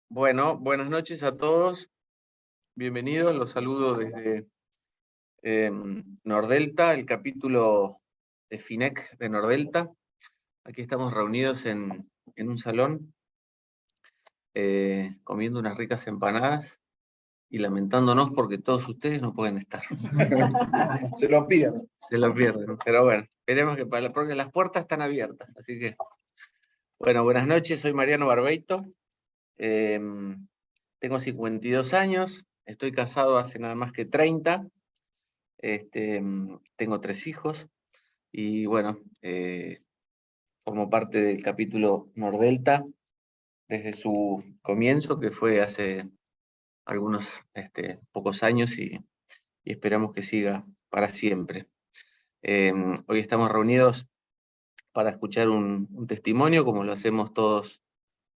Bueno, buenas noches a todos. Bienvenidos, los saludo desde Nordelta, el capítulo de FINEC de Nordelta. Aquí estamos reunidos en un salón, comiendo unas ricas empanadas y lamentándonos porque todos ustedes no pueden estar. Se lo pierden. Se lo pierden, pero bueno, esperemos que para la próxima las puertas están abiertas, así que... Bueno, buenas noches, soy Mariano Barbeito. Tengo 52 años, estoy casado hace nada más que 30, tengo 3 hijos y bueno, formo parte del capítulo Nordelta desde su comienzo, que fue hace algunos pocos años y esperamos que siga para siempre. Hoy estamos reunidos para escuchar un testimonio, como lo hacemos todos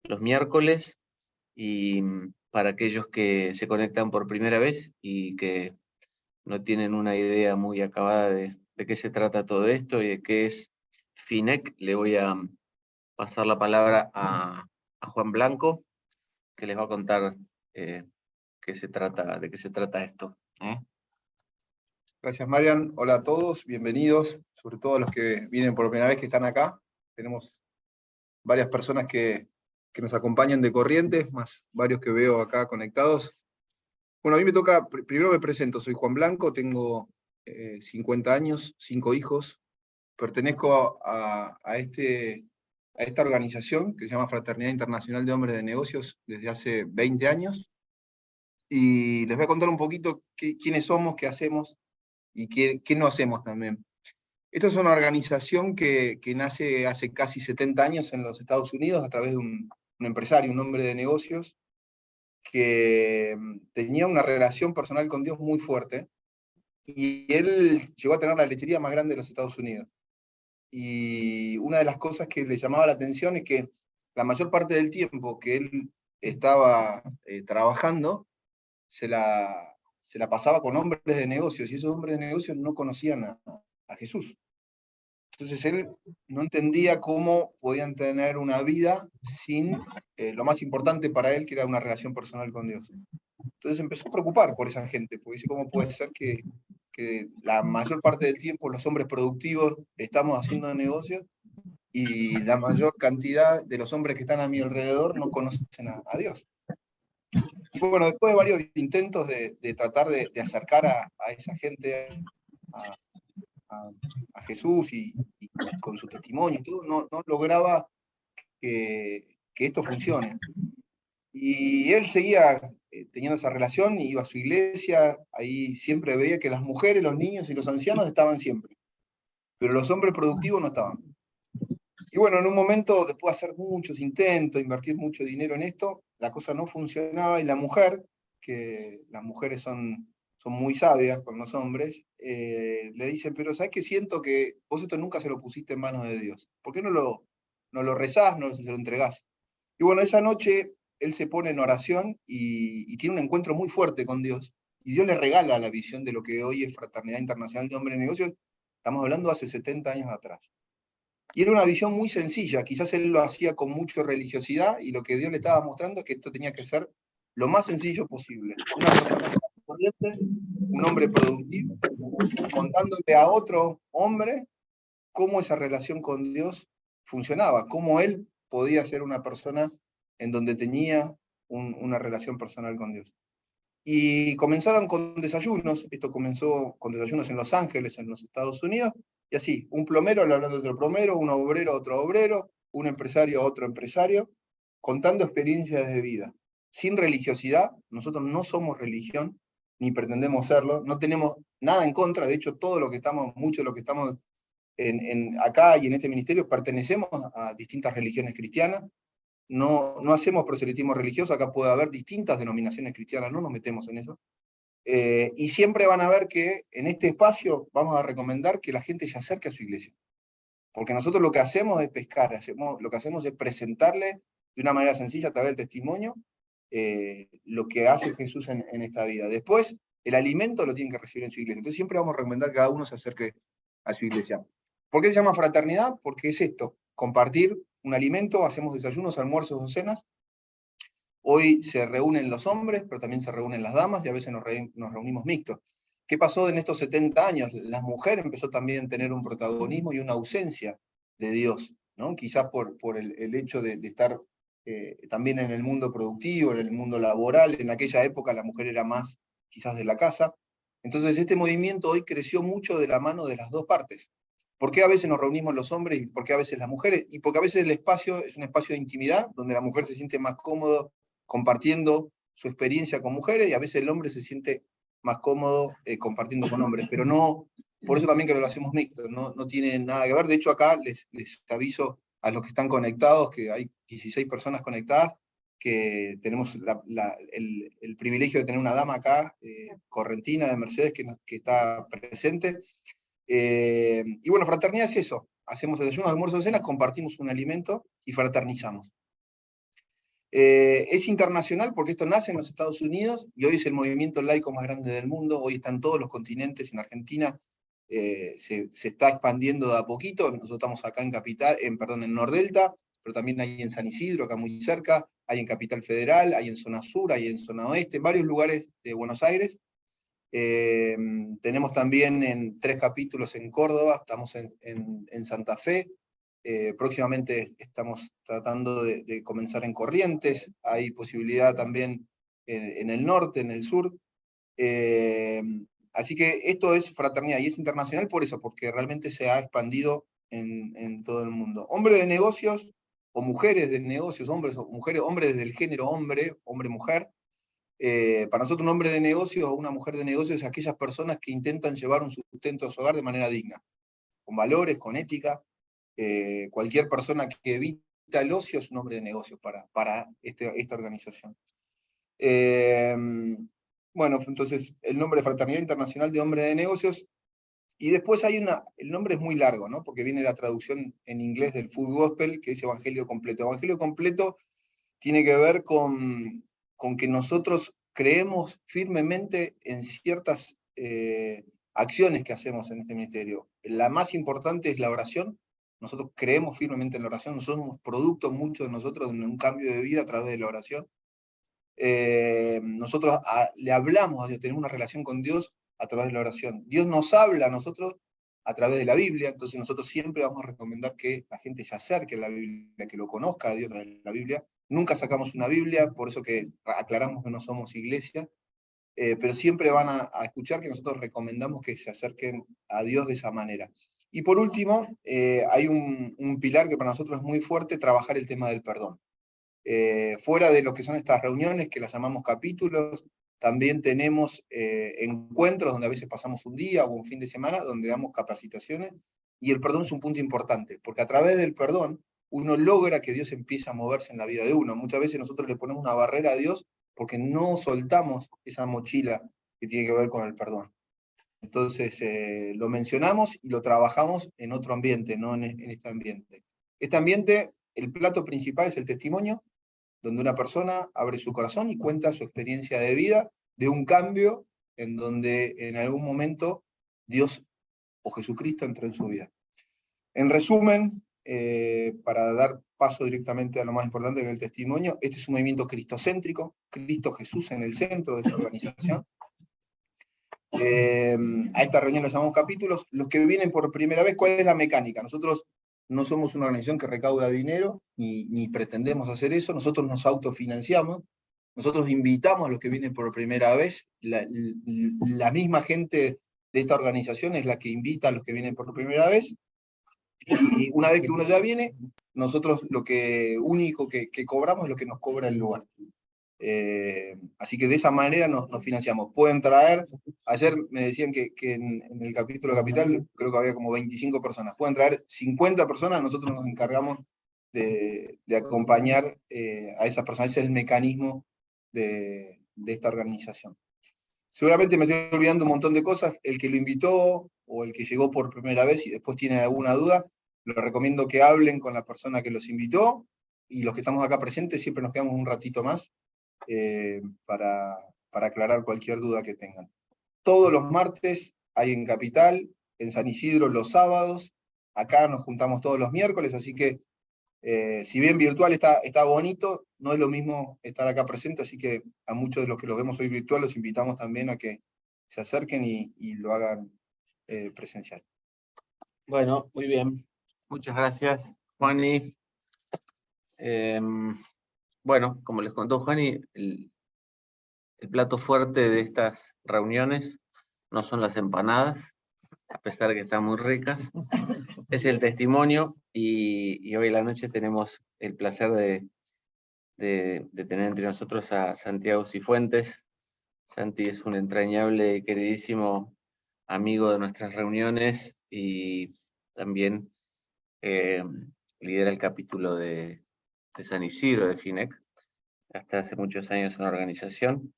los miércoles, y para aquellos que se conectan por primera vez y que no tienen una idea muy acabada de qué se trata todo esto y de qué es FINEC, le voy a pasar la palabra a Juan Blanco, que les va a contar de qué se trata esto. Gracias, Marian. Hola a todos, bienvenidos, sobre todo a los que vienen por primera vez que están acá. Tenemos varias personas que nos acompañan de Corrientes, más varios que veo acá conectados. Bueno, a mí me toca, primero me presento, soy Juan Blanco, tengo 50 años, 5 hijos, pertenezco a esta organización que se llama Fraternidad Internacional de Hombres de Negocios desde hace 20 años, y les voy a contar un poquito quiénes somos, qué hacemos, y qué no hacemos también. Esta es una organización que nace hace casi 70 años en los Estados Unidos a través de un empresario, un hombre de negocios, que tenía una relación personal con Dios muy fuerte, y él llegó a tener la lechería más grande de los Estados Unidos. Y una de las cosas que le llamaba la atención es que la mayor parte del tiempo que él estaba trabajando, se la pasaba con hombres de negocios, y esos hombres de negocios no conocían a Jesús. Entonces él no entendía cómo podían tener una vida sin lo más importante para él, que era una relación personal con Dios. Entonces empezó a preocupar por esa gente, porque dice, ¿cómo puede ser que la mayor parte del tiempo los hombres productivos estamos haciendo negocios y la mayor cantidad de los hombres que están a mi alrededor no conocen a Dios? Y bueno, después de varios intentos de tratar de acercar a esa gente a Jesús y con su testimonio y todo, no lograba que esto funcione. Y él seguía teniendo esa relación, iba a su iglesia, ahí siempre veía que las mujeres, los niños y los ancianos estaban siempre, pero los hombres productivos no estaban. Y bueno, en un momento, después de hacer muchos intentos, invertir mucho dinero en esto, la cosa no funcionaba, y la mujer, que las mujeres son muy sabias con los hombres, le dice, pero ¿sabes qué? Siento que vos esto nunca se lo pusiste en manos de Dios. ¿Por qué no lo rezás, no se lo entregás? Y bueno, esa noche él se pone en oración y tiene un encuentro muy fuerte con Dios. Y Dios le regala la visión de lo que hoy es Fraternidad Internacional de Hombres de Negocios. Estamos hablando hace 70 años atrás. Y era una visión muy sencilla, quizás él lo hacía con mucha religiosidad, y lo que Dios le estaba mostrando es que esto tenía que ser lo más sencillo posible. Una persona corriente, un hombre productivo, contándole a otro hombre cómo esa relación con Dios funcionaba, cómo él podía ser una persona en donde tenía una relación personal con Dios. Y comenzaron con desayunos, esto comenzó con desayunos en Los Ángeles, en los Estados Unidos, y así, un plomero le hablando a otro plomero, un obrero a otro obrero, un empresario a otro empresario, contando experiencias de vida, sin religiosidad. Nosotros no somos religión, ni pretendemos serlo, no tenemos nada en contra, de hecho, todo lo que estamos, mucho de lo que estamos acá y en este ministerio, pertenecemos a distintas religiones cristianas. No hacemos proselitismo religioso, acá puede haber distintas denominaciones cristianas, no nos metemos en eso. Y siempre van a ver que en este espacio vamos a recomendar que la gente se acerque a su iglesia. Porque nosotros lo que hacemos es pescar, lo que hacemos es presentarle de una manera sencilla a través del testimonio lo que hace Jesús en esta vida. Después, el alimento lo tienen que recibir en su iglesia. Entonces siempre vamos a recomendar que cada uno se acerque a su iglesia. ¿Por qué se llama fraternidad? Porque es esto, compartir un alimento, hacemos desayunos, almuerzos o cenas. Hoy se reúnen los hombres, pero también se reúnen las damas, y a veces nos reunimos mixtos. ¿Qué pasó en estos 70 años? La mujer empezó también a tener un protagonismo y una ausencia de Dios, ¿no? Quizás por el hecho de estar también en el mundo productivo, en el mundo laboral. En aquella época la mujer era más quizás de la casa. Entonces este movimiento hoy creció mucho de la mano de las dos partes. ¿Por qué a veces nos reunimos los hombres y por qué a veces las mujeres? Y porque a veces el espacio es un espacio de intimidad, donde la mujer se siente más cómodo compartiendo su experiencia con mujeres, y a veces el hombre se siente más cómodo compartiendo con hombres, pero no, por eso también que lo hacemos mixto, no tiene nada que ver. De hecho acá les aviso a los que están conectados, que hay 16 personas conectadas, que tenemos el privilegio de tener una dama acá, correntina de Mercedes, que está presente. Y bueno, fraternidad es eso, hacemos desayunos, almuerzos, cenas, compartimos un alimento y fraternizamos. Es internacional porque esto nace en los Estados Unidos y hoy es el movimiento laico más grande del mundo. Hoy están todos los continentes. En Argentina se está expandiendo de a poquito. Nosotros estamos acá en Nordelta, pero también hay en San Isidro, acá muy cerca, hay en Capital Federal, hay en zona sur, hay en zona oeste, en varios lugares de Buenos Aires. Tenemos también en 3 capítulos en Córdoba, estamos en Santa Fe. Próximamente estamos tratando de comenzar en Corrientes, hay posibilidad también en el norte, en el sur. Así que esto es fraternidad y es internacional por eso, porque realmente se ha expandido en todo el mundo. Hombres de negocios o mujeres de negocios, hombres o mujeres, hombres del género hombre, hombre-mujer. Para nosotros un hombre de negocios o una mujer de negocios es aquellas personas que intentan llevar un sustento a su hogar de manera digna, con valores, con ética. Cualquier persona que evita el ocio es un hombre de negocios para esta organización. Bueno, entonces el nombre de Fraternidad Internacional de Hombres de Negocios, y después el nombre es muy largo, ¿no? Porque viene la traducción en inglés del Full Gospel, que es Evangelio Completo. Evangelio Completo tiene que ver con que nosotros creemos firmemente en ciertas acciones que hacemos en este ministerio. La más importante es la oración. Nosotros creemos firmemente en la oración, somos producto, muchos de nosotros, de un cambio de vida a través de la oración. Nosotros le hablamos a Dios, tenemos una relación con Dios a través de la oración. Dios nos habla a nosotros a través de la Biblia, entonces nosotros siempre vamos a recomendar que la gente se acerque a la Biblia, que lo conozca a Dios en la Biblia. Nunca sacamos una Biblia, por eso que aclaramos que no somos iglesia, pero siempre van a escuchar que nosotros recomendamos que se acerquen a Dios de esa manera. Y por último, hay un pilar que para nosotros es muy fuerte, trabajar el tema del perdón. Fuera de lo que son estas reuniones, que las llamamos capítulos, también tenemos encuentros donde a veces pasamos un día o un fin de semana, donde damos capacitaciones, y el perdón es un punto importante, porque a través del perdón uno logra que Dios empiece a moverse en la vida de uno. Muchas veces nosotros le ponemos una barrera a Dios porque no soltamos esa mochila que tiene que ver con el perdón. Entonces lo mencionamos y lo trabajamos en otro ambiente, no en este ambiente. Este ambiente, el plato principal es el testimonio, donde una persona abre su corazón y cuenta su experiencia de vida, de un cambio en donde en algún momento Dios o Jesucristo entró en su vida. En resumen, para dar paso directamente a lo más importante que es el testimonio, este es un movimiento cristocéntrico, Cristo Jesús en el centro de esta organización. A esta reunión les llamamos capítulos. Los que vienen por primera vez, ¿cuál es la mecánica? Nosotros no somos una organización que recauda dinero, ni pretendemos hacer eso, nosotros nos autofinanciamos, nosotros invitamos a los que vienen por primera vez, la misma gente de esta organización es la que invita a los que vienen por primera vez, y una vez que uno ya viene, nosotros lo único que cobramos es lo que nos cobra el lugar. Así que de esa manera nos financiamos. Pueden traer, ayer me decían que en el capítulo Capital creo que había como 25 personas, pueden traer 50 personas, nosotros nos encargamos de acompañar a esas personas. Ese es el mecanismo de esta organización. Seguramente me estoy olvidando un montón de cosas. El que lo invitó o el que llegó por primera vez y después tienen alguna duda, les recomiendo que hablen con la persona que los invitó, y los que estamos acá presentes siempre nos quedamos un ratito más para aclarar cualquier duda que tengan. Todos los martes hay en Capital, en San Isidro los sábados, acá nos juntamos todos los miércoles, así que Si bien virtual está bonito, no es lo mismo estar acá presente, así que a muchos de los que los vemos hoy virtual los invitamos también a que se acerquen y lo hagan presencial. Bueno, muy bien. Muchas gracias, Juani. Bueno, como les contó Juani, el plato fuerte de estas reuniones no son las empanadas, a pesar de que están muy ricas, es el testimonio, y hoy en la noche tenemos el placer de tener entre nosotros a Santiago Cifuentes. Santi es un entrañable y queridísimo amigo de nuestras reuniones y también lidera el capítulo de San Isidro de FINEC, hasta hace muchos años en la organización.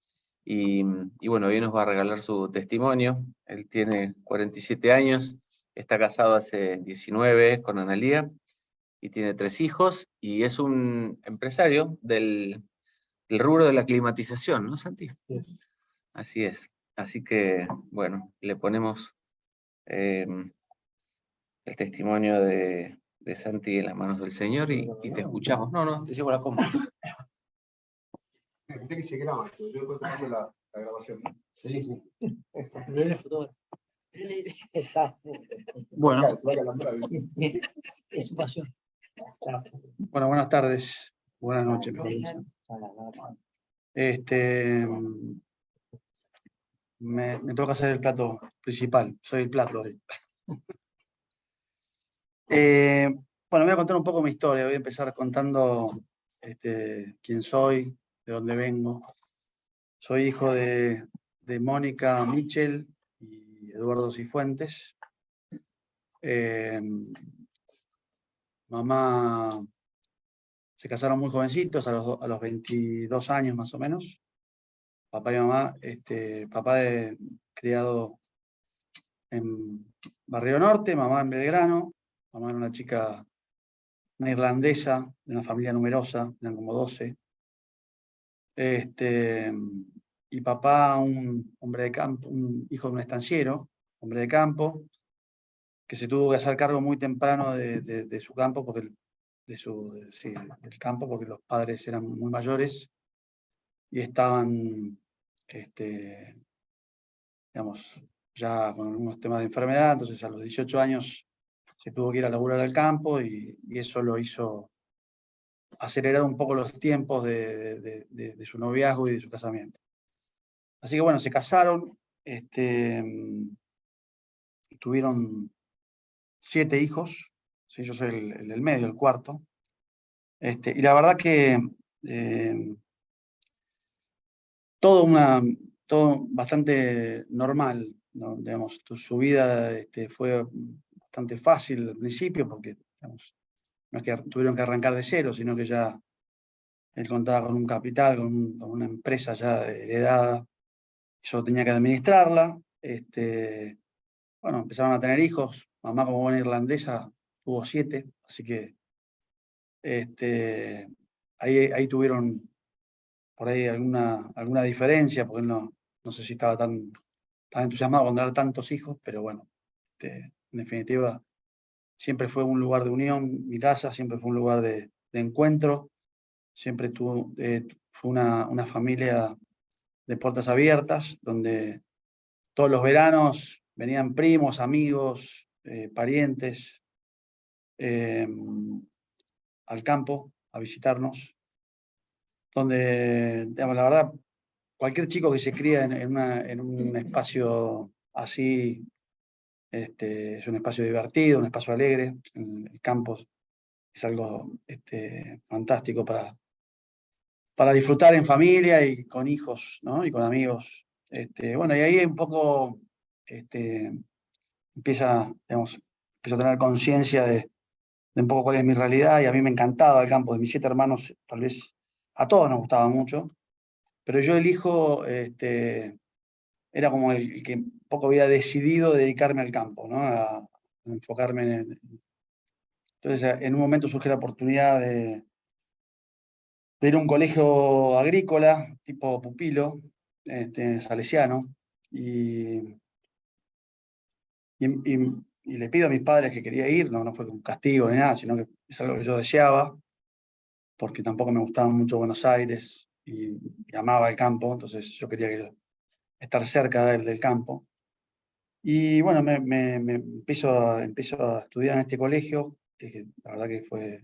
Y bueno, hoy nos va a regalar su testimonio. Él tiene 47 años, está casado hace 19 con Analía y tiene 3 hijos y es un empresario del rubro de la climatización, ¿no, Santi? Sí. Así es. Así que, bueno, le ponemos el testimonio de Santi en las manos del Señor y te escuchamos. No, te sigo la compu. Que se graba, yo después tomando la grabación. Sí. Bueno. Es su pasión. Bueno, buenas tardes, buenas noches. Me toca hacer el plato principal, soy el plato hoy. Bueno, voy a contar un poco mi historia, voy a empezar contando quién soy, de dónde vengo. Soy hijo de Mónica Michel y Eduardo Cifuentes. Mamá se casaron muy jovencitos, a los 22 años más o menos. Papá y mamá, criado en Barrio Norte, mamá en Belgrano. Mamá era una irlandesa, de una familia numerosa, eran como 12. Y papá, un hombre de campo, un hijo de un estanciero, hombre de campo, que se tuvo que hacer cargo muy temprano de su campo, porque del campo, porque los padres eran muy mayores y estaban, digamos, ya con algunos temas de enfermedad. Entonces a los 18 años se tuvo que ir a laburar al campo y eso lo hizo acelerar un poco los tiempos de su noviazgo y de su casamiento. Así que bueno, se casaron, tuvieron 7 hijos, sí, yo soy el medio, el cuarto, y la verdad que todo bastante normal, ¿no? Digamos, su vida fue bastante fácil al principio, porque digamos, no es que tuvieron que arrancar de cero, sino que ya él contaba con un capital, con una empresa ya heredada, yo tenía que administrarla. Bueno, empezaron a tener hijos, mamá como buena irlandesa tuvo 7, así que ahí tuvieron por ahí alguna diferencia, porque él no sé si estaba tan entusiasmado con tener tantos hijos, pero bueno, en definitiva, siempre fue un lugar de unión, mi casa siempre fue un lugar de encuentro, siempre fue una familia de puertas abiertas, donde todos los veranos venían primos, amigos, parientes al campo a visitarnos, donde, digamos, la verdad, cualquier chico que se cría en un espacio así, es un espacio divertido, un espacio alegre. El campo es algo fantástico para disfrutar en familia y con hijos, ¿no? Y con amigos. Bueno, y ahí un poco empiezo a tener conciencia de un poco cuál es mi realidad, y a mí me encantaba el campo. De mis 7 hermanos, tal vez a todos nos gustaba mucho, pero yo era como el que un poco había decidido dedicarme al campo, ¿no? A enfocarme Entonces, en un momento surge la oportunidad de ir a un colegio agrícola, tipo pupilo, salesiano, y y le pido a mis padres que quería ir, no fue un castigo ni nada, sino que es algo que yo deseaba, porque tampoco me gustaba mucho Buenos Aires y amaba el campo, entonces yo quería estar cerca del campo. Y bueno, me empiezo a estudiar en este colegio, que la verdad que fue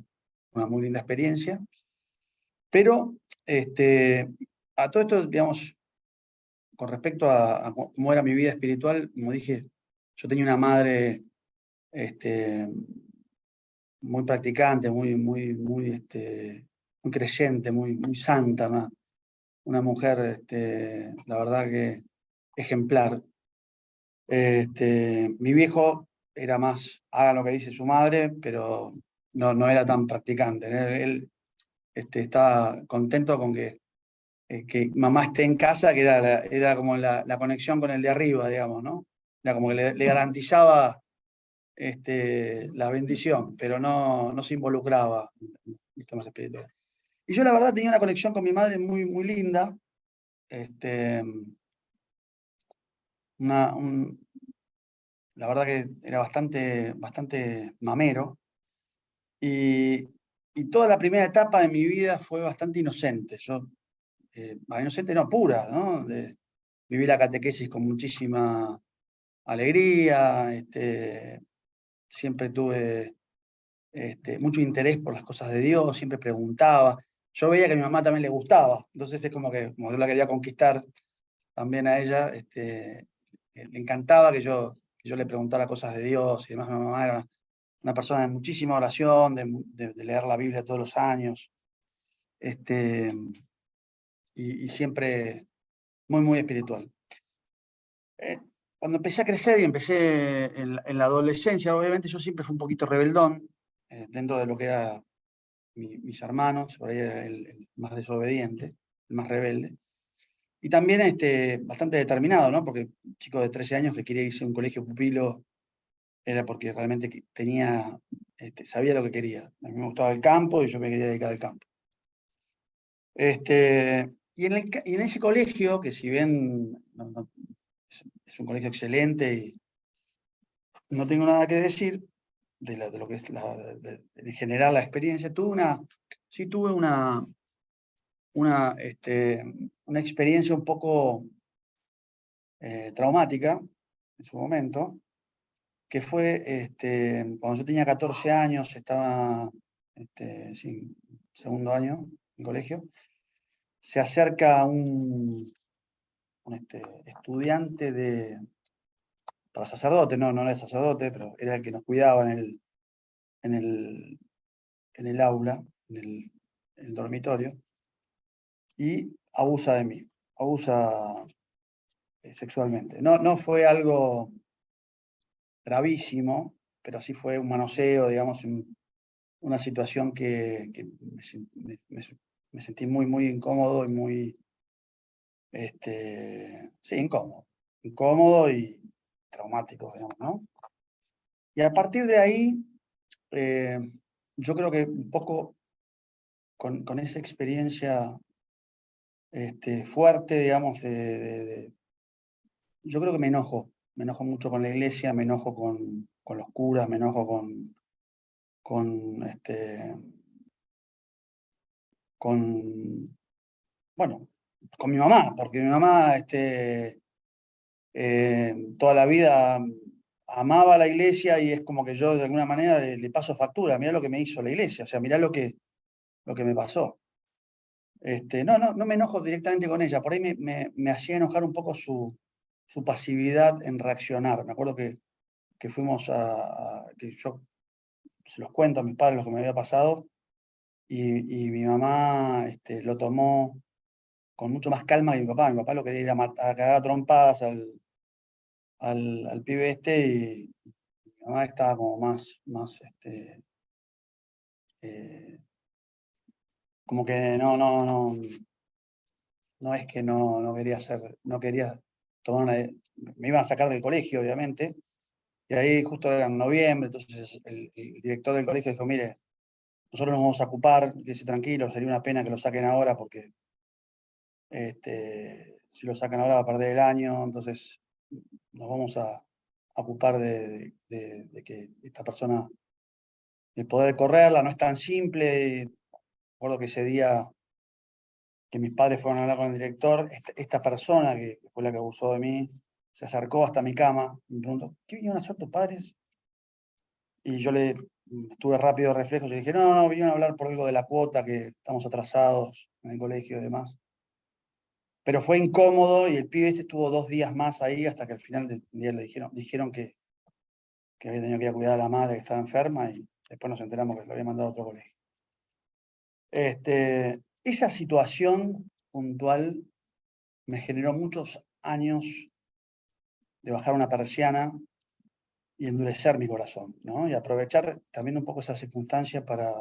una muy linda experiencia. Pero a todo esto, digamos, con respecto a cómo era mi vida espiritual, como dije, yo tenía una madre muy practicante, muy creyente, muy santa, una mujer, la verdad que ejemplar. Mi viejo era más, haga lo que dice su madre, pero no era tan practicante. Él estaba contento con que mamá esté en casa, que era como la conexión con el de arriba, digamos, ¿no? Era como que le garantizaba la bendición, pero no se involucraba en los temas espirituales. Y yo la verdad tenía una conexión con mi madre muy linda, la verdad que era bastante mamero, y toda la primera etapa de mi vida fue bastante inocente. Inocente no, pura, ¿no? Viví la catequesis con muchísima alegría, siempre tuve mucho interés por las cosas de Dios, siempre preguntaba. Yo veía que a mi mamá también le gustaba, entonces es como que como yo la quería conquistar también a ella, le encantaba que yo le preguntara cosas de Dios y demás. Mi mamá era una persona de muchísima oración, de leer la Biblia todos los años, y siempre muy espiritual. Cuando empecé a crecer y empecé en la adolescencia, obviamente yo siempre fui un poquito rebeldón, dentro de lo que era mis hermanos, por ahí era el más desobediente, el más rebelde. Y también bastante determinado, ¿no? Porque un chico de 13 años que quería irse a un colegio pupilo era porque realmente sabía lo que quería. A mí me gustaba el campo y yo me quería dedicar al campo. Y en ese colegio, que si bien es un colegio excelente y no tengo nada que decir de lo que es de generar la experiencia, sí tuve una experiencia un poco traumática en su momento, que fue cuando yo tenía 14 años, estaba sí, segundo año en colegio, se acerca un estudiante para sacerdote, no era sacerdote, pero era el que nos cuidaba en el aula, en el dormitorio, y abusa de mí, abusa sexualmente. No fue algo gravísimo, pero sí fue un manoseo, digamos, una situación que me sentí muy incómodo y sí, incómodo y traumático, digamos, ¿no? Y a partir de ahí, yo creo que un poco con esa experiencia fuerte, digamos, yo creo que me enojo mucho con la iglesia, me enojo con los curas, me enojo bueno, con mi mamá, porque mi mamá toda la vida amaba la iglesia y es como que yo de alguna manera le paso factura. Mirá lo que me hizo la iglesia, o sea, mirá lo que me pasó. No me enojo directamente con ella, por ahí me hacía enojar un poco su pasividad en reaccionar. Me acuerdo que fuimos que yo se los cuento a mis padres lo que me había pasado, y mi mamá lo tomó con mucho más calma que mi papá. Mi papá lo quería ir a cagar a trompadas al pibe y mi mamá estaba como más como que no es que no quería no quería tomar me iban a sacar del colegio, obviamente, y ahí justo era en noviembre, entonces el director del colegio dijo, mire, nosotros nos vamos a ocupar, quédese tranquilo, sería una pena que lo saquen ahora porque si lo sacan ahora va a perder el año, entonces nos vamos a ocupar de que esta persona, el poder correrla no es tan simple. Recuerdo que ese día que mis padres fueron a hablar con el director, esta persona que fue la que abusó de mí, se acercó hasta mi cama y me preguntó, ¿qué vinieron a hacer tus padres? Y yo estuve rápido de reflejos y dije, no, vinieron a hablar por algo de la cuota, que estamos atrasados en el colegio y demás. Pero fue incómodo y el pibe estuvo 2 días más ahí hasta que al final del día le dijeron que había tenido que ir a cuidar a la madre que estaba enferma y después nos enteramos que lo había mandado a otro colegio. Esa situación puntual me generó muchos años de bajar una persiana y endurecer mi corazón, ¿no? Y aprovechar también un poco esa circunstancia para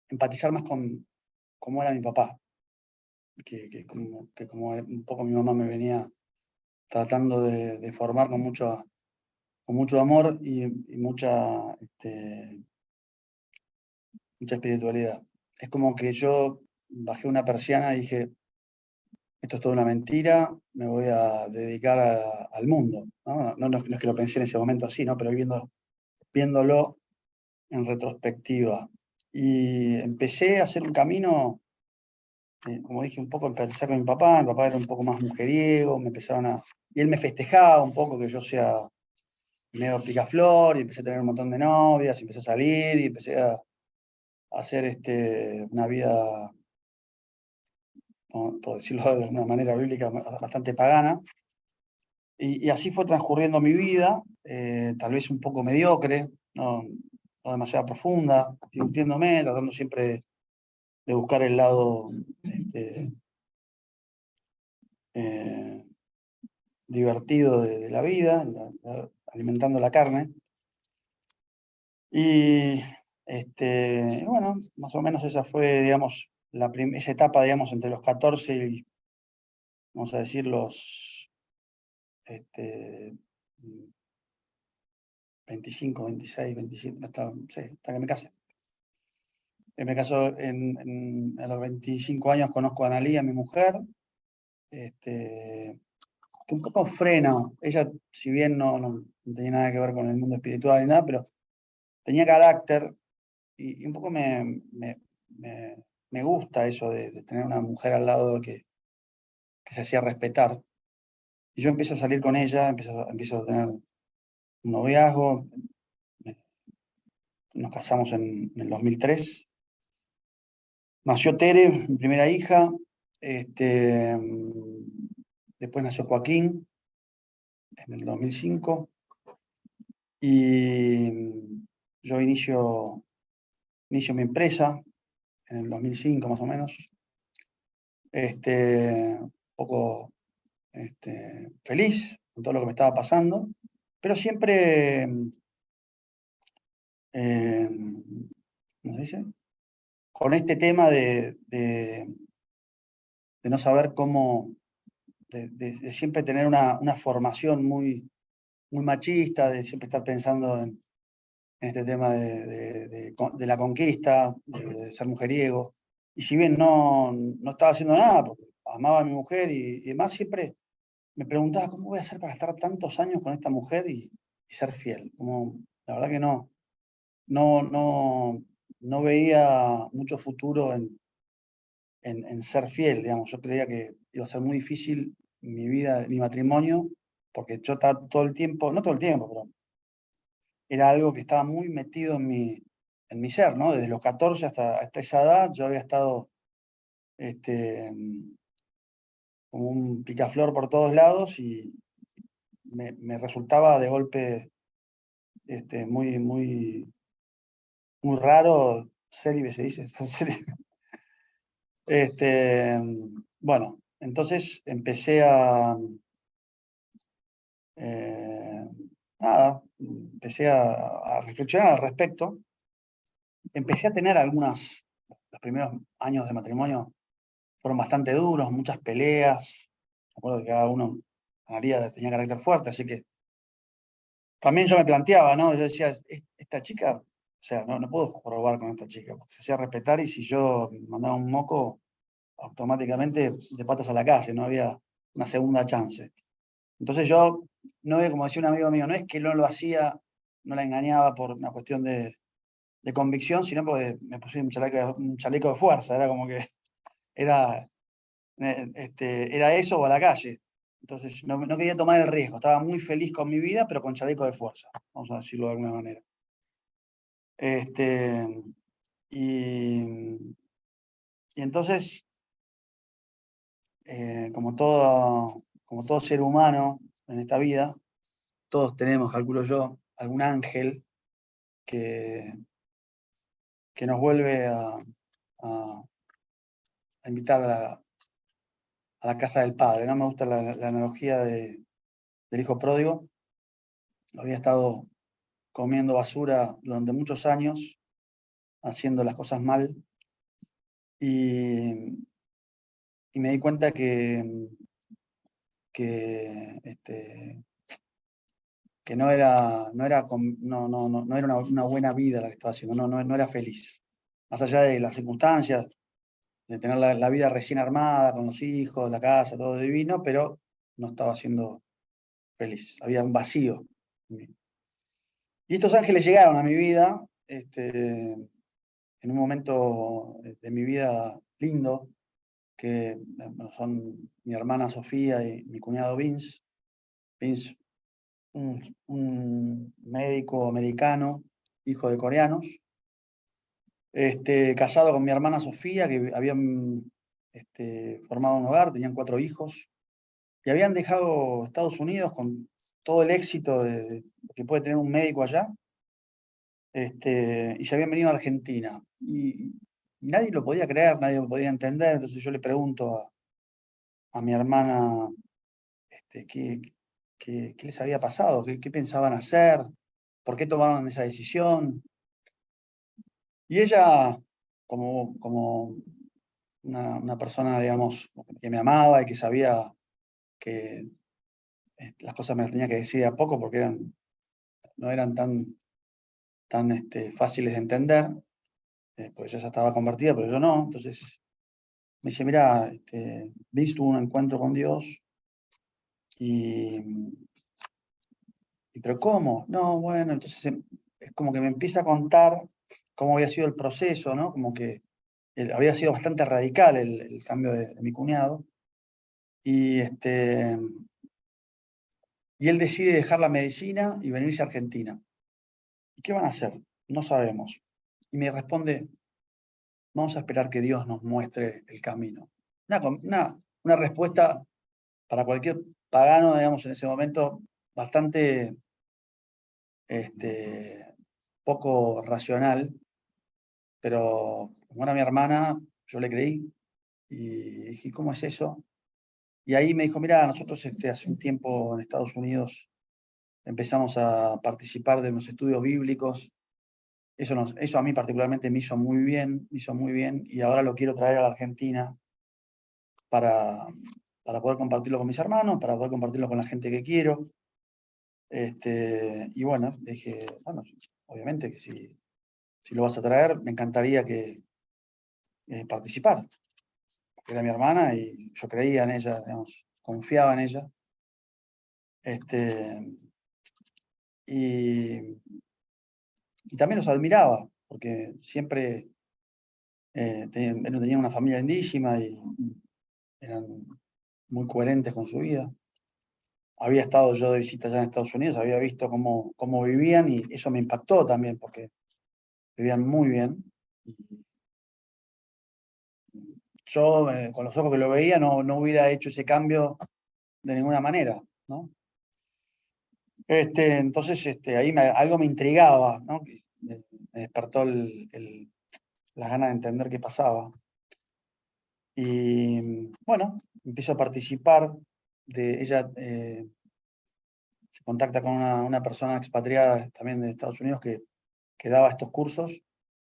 empatizar más con cómo era mi papá, que como un poco mi mamá me venía tratando de formar con mucho amor y mucha espiritualidad. Es como que yo bajé una persiana y dije, esto es toda una mentira, me voy a dedicar al mundo, ¿no? No es que lo pensé en ese momento así, ¿no? Pero viéndolo en retrospectiva. Y empecé a hacer un camino, como dije, un poco empecé con mi papá era un poco más mujeriego, y él me festejaba un poco que yo sea medio picaflor, y empecé a tener un montón de novias, y empecé a salir, y empecé a hacer una vida, por decirlo de una manera bíblica, bastante pagana. Y así fue transcurriendo mi vida, tal vez un poco mediocre, no demasiado profunda, divirtiéndome, tratando siempre de buscar el lado divertido de la vida, alimentando la carne. Y bueno, más o menos esa fue, digamos, esa etapa, digamos, entre los 14 y, vamos a decir, los 25, 26, 27, hasta que me casé. Me casó a los 25 años, conozco a Analía, mi mujer, que un poco frena. Ella, si bien no tenía nada que ver con el mundo espiritual ni nada, pero tenía carácter y un poco me gusta eso de tener una mujer al lado que se hacía respetar. Y yo empiezo a salir con ella, empiezo a tener un noviazgo, nos casamos en el 2003. Nació Tere, mi primera hija, después nació Joaquín en el 2005 y yo inicio mi empresa en el 2005 más o menos, un poco feliz con todo lo que me estaba pasando, pero siempre, ¿cómo se dice? Con este tema de no saber cómo, de siempre tener una formación muy machista, de siempre estar pensando en este tema de la conquista, de ser mujeriego. Y si bien no estaba haciendo nada, porque amaba a mi mujer y demás, siempre me preguntaba cómo voy a hacer para estar tantos años con esta mujer y ser fiel. La verdad que no veía mucho futuro en ser fiel, digamos. Yo creía que iba a ser muy difícil mi vida, mi matrimonio, porque yo estaba todo el tiempo, no todo el tiempo, pero era algo que estaba muy metido en mi ser, ¿no? Desde los 14 hasta esa edad yo había estado como un picaflor por todos lados y me resultaba de golpe muy raro, célibe se dice, bueno, entonces empecé empecé a reflexionar al respecto. Empecé a tener los primeros años de matrimonio fueron bastante duros, muchas peleas. Me acuerdo que cada uno, María tenía carácter fuerte, así que también yo me planteaba, ¿no? Yo decía, esta chica, o sea, no puedo probar con esta chica, porque se hacía respetar y si yo mandaba un moco, automáticamente de patas a la calle, no había una segunda chance. Entonces yo, no es como decía un amigo mío, no es que no lo hacía, no la engañaba por una cuestión de convicción, sino porque me puse un chaleco de fuerza, era como que era, era eso o a la calle. Entonces no quería tomar el riesgo, estaba muy feliz con mi vida, pero con chaleco de fuerza, vamos a decirlo de alguna manera. Y entonces, como todo ser humano en esta vida, todos tenemos, calculo yo, algún ángel que nos vuelve a invitar a la casa del padre. No me gusta la analogía del hijo pródigo. Había estado comiendo basura durante muchos años, haciendo las cosas mal, y me di cuenta que no era una buena vida la que estaba haciendo, no era feliz. Más allá de las circunstancias, de tener la vida recién armada, con los hijos, la casa, todo divino, pero no estaba siendo feliz. Había un vacío. Y estos ángeles llegaron a mi vida en un momento de mi vida lindo, que son mi hermana Sofía y mi cuñado Vince. Vince, un médico americano, hijo de coreanos, casado con mi hermana Sofía, que habían formado un hogar, tenían 4 hijos, y habían dejado Estados Unidos con todo el éxito que puede tener un médico allá, y se habían venido a Argentina. Y nadie lo podía creer, nadie lo podía entender, entonces yo le pregunto a mi hermana qué les había pasado, qué pensaban hacer, por qué tomaron esa decisión. Y ella, como una persona, digamos, que me amaba y que sabía que las cosas me las tenía que decir a poco porque no eran tan fáciles de entender, porque ella ya estaba convertida, pero yo no. Entonces me dice, mira, Vince tuvo un encuentro con Dios y ¿pero cómo? No, bueno, entonces es como que me empieza a contar cómo había sido el proceso, ¿no? Como que había sido bastante radical el cambio de mi cuñado. Y, y él decide dejar la medicina y venirse a Argentina. ¿Y qué van a hacer? No sabemos. Y me responde, vamos a esperar que Dios nos muestre el camino. Una respuesta para cualquier pagano, digamos, en ese momento, bastante poco racional, pero como era mi hermana, yo le creí y dije, ¿cómo es eso? Y ahí me dijo, mira, nosotros hace un tiempo en Estados Unidos empezamos a participar de unos estudios bíblicos. Eso a mí particularmente me hizo muy bien, y ahora lo quiero traer a la Argentina para poder compartirlo con mis hermanos, para poder compartirlo con la gente que quiero. Y bueno, dije, bueno, obviamente que si lo vas a traer, me encantaría que participar. Era mi hermana y yo creía en ella, digamos, confiaba en ella. Y también los admiraba, porque siempre tenían una familia lindísima y eran muy coherentes con su vida. Había estado yo de visita allá en Estados Unidos, había visto cómo vivían y eso me impactó también, porque vivían muy bien. Yo, con los ojos que lo veía, no hubiera hecho ese cambio de ninguna manera, ¿no? Entonces, ahí algo me intrigaba, ¿no? Me despertó las ganas de entender qué pasaba. Y bueno, empiezo a participar ella se contacta con una persona expatriada también de Estados Unidos que daba estos cursos,